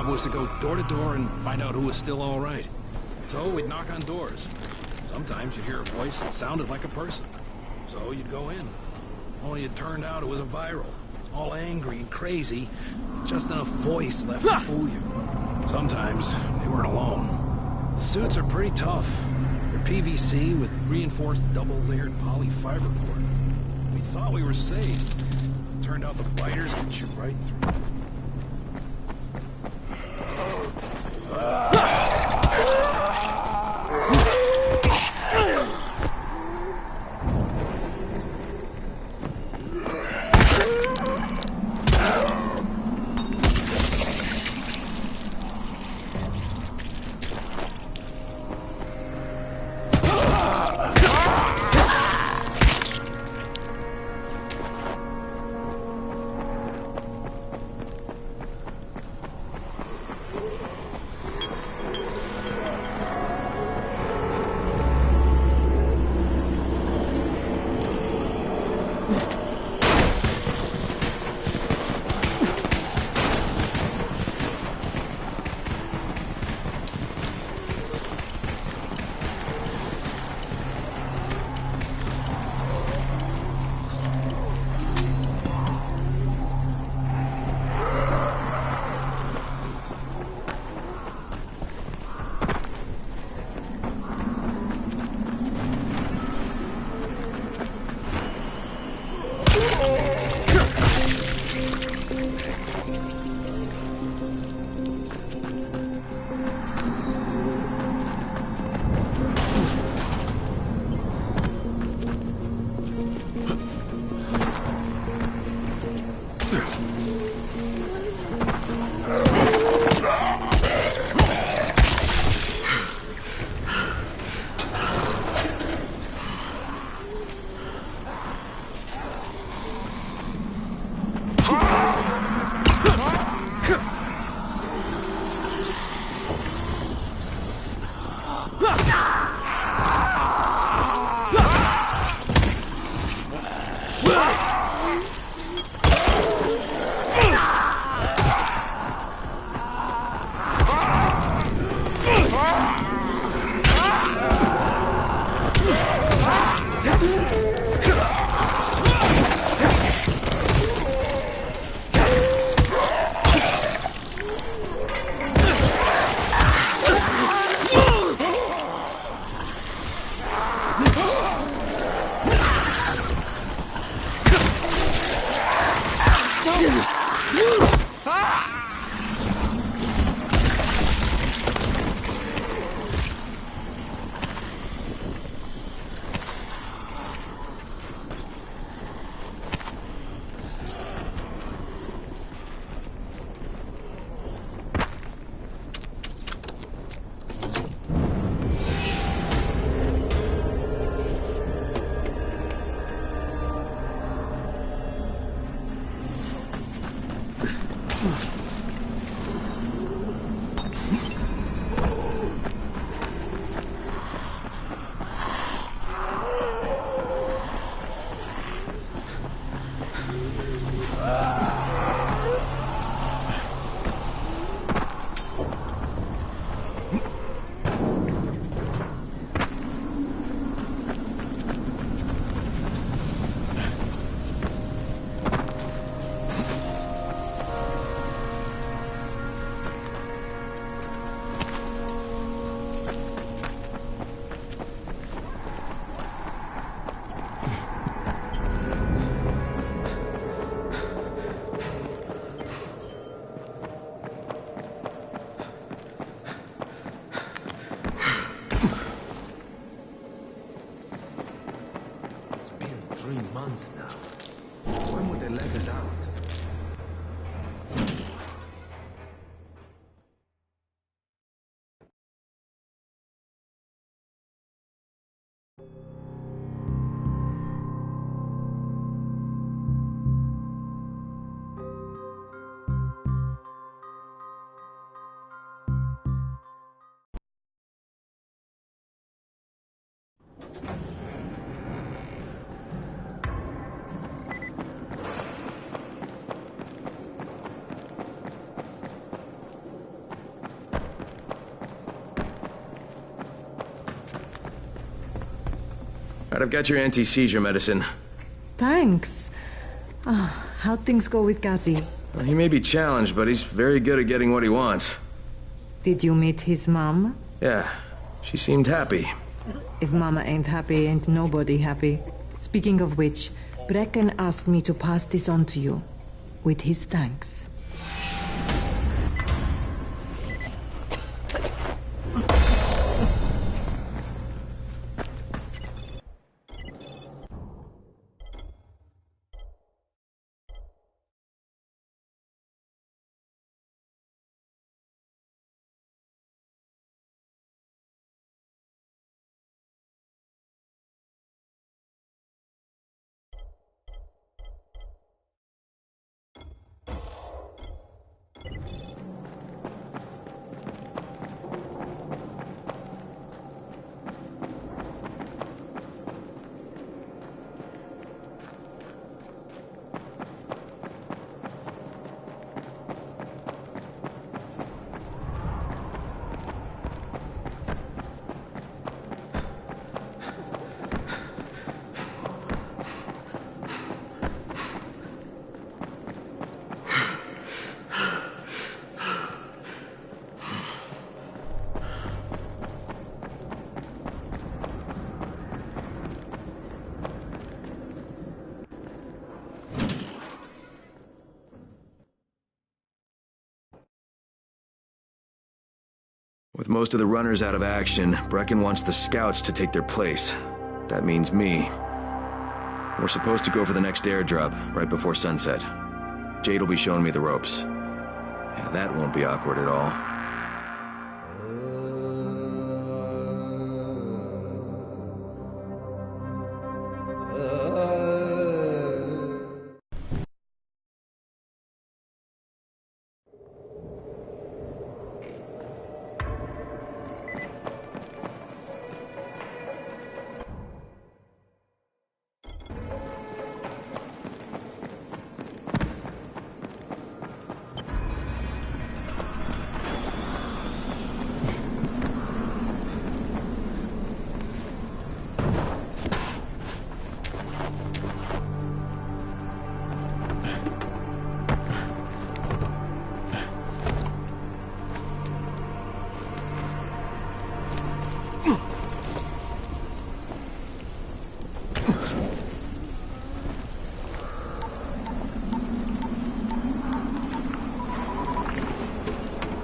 Was to go door to door and find out who was still all right. So we'd knock on doors. Sometimes you'd hear a voice that sounded like a person. So you'd go in. Only it turned out it was a viral. All angry and crazy. Just enough voice left to fool you. Sometimes they weren't alone. The suits are pretty tough. They're PVC with reinforced double-layered polyfiber cord. We thought we were safe. Turned out the biters could shoot right through. 3 months now. When would they let us out? I've got your anti-seizure medicine. Thanks. How'd things go with Ghazi? Well, he may be challenged, but he's very good at getting what he wants. Did you meet his mom? Yeah, she seemed happy. If Mama ain't happy, ain't nobody happy. Speaking of which, Brecken asked me to pass this on to you, with his thanks. With most of the runners out of action, Brecken wants the scouts to take their place. That means me. We're supposed to go for the next airdrop, right before sunset. Jade will be showing me the ropes. Yeah, that won't be awkward at all.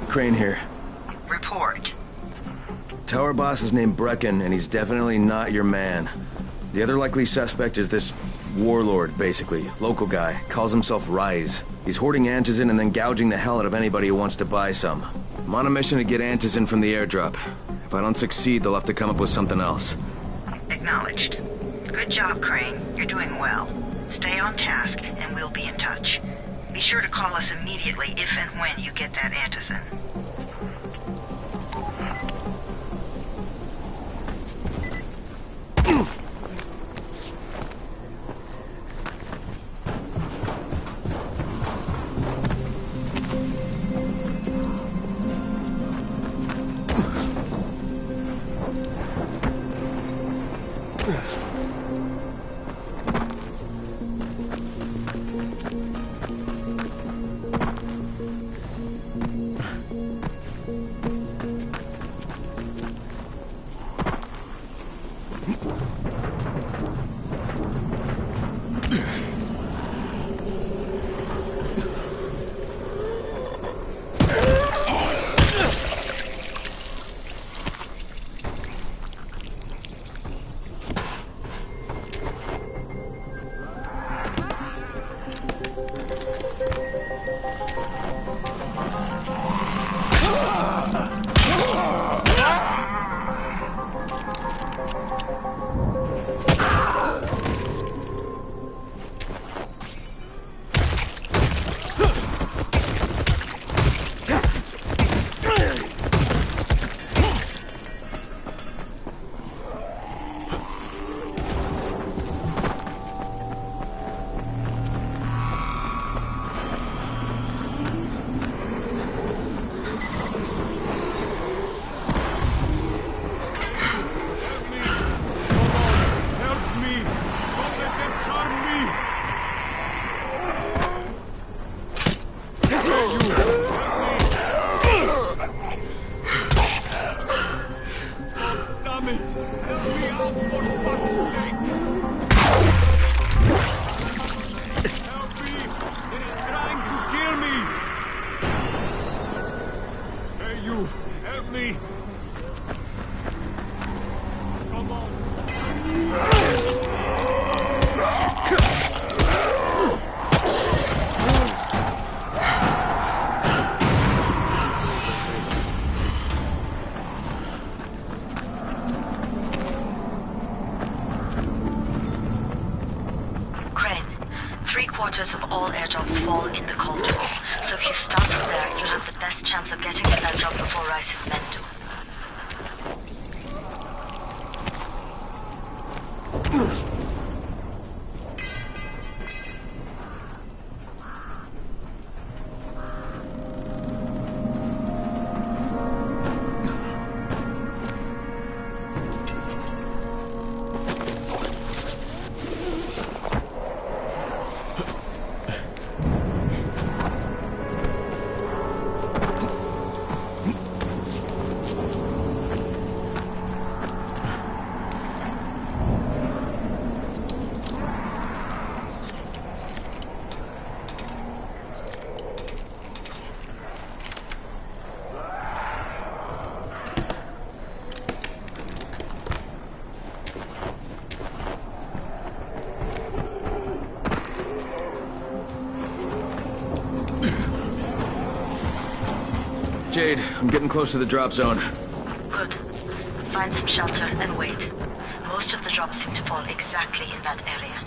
Crane here. Report. Tower boss is named Brecken, and he's definitely not your man. The other likely suspect is this warlord, basically. Local guy. Calls himself Rise. He's hoarding antizin and then gouging the hell out of anybody who wants to buy some. I'm on a mission to get antizin from the airdrop. If I don't succeed, they'll have to come up with something else. Acknowledged. Good job, Crane. You're doing well. Stay on task, and we'll be in touch. Be sure to call us immediately if and when you get that antizin. 3/4 of all airdrops fall in the Caldera, so if you start from there, you'll have the best chance of getting to that drop before Rice's men do. Jade, I'm getting close to the drop zone. Good. Find some shelter and wait. Most of the drops seem to fall exactly in that area.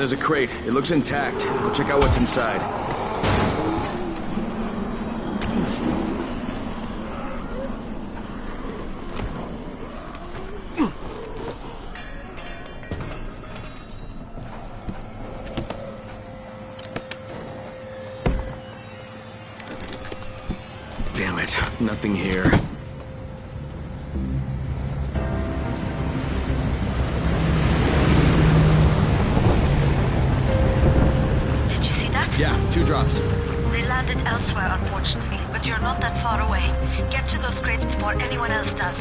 There's a crate. It looks intact. We'll check out what's inside. Damn it. Nothing here. Yeah, 2 drops. They landed elsewhere, unfortunately, but you're not that far away. Get to those crates before anyone else does.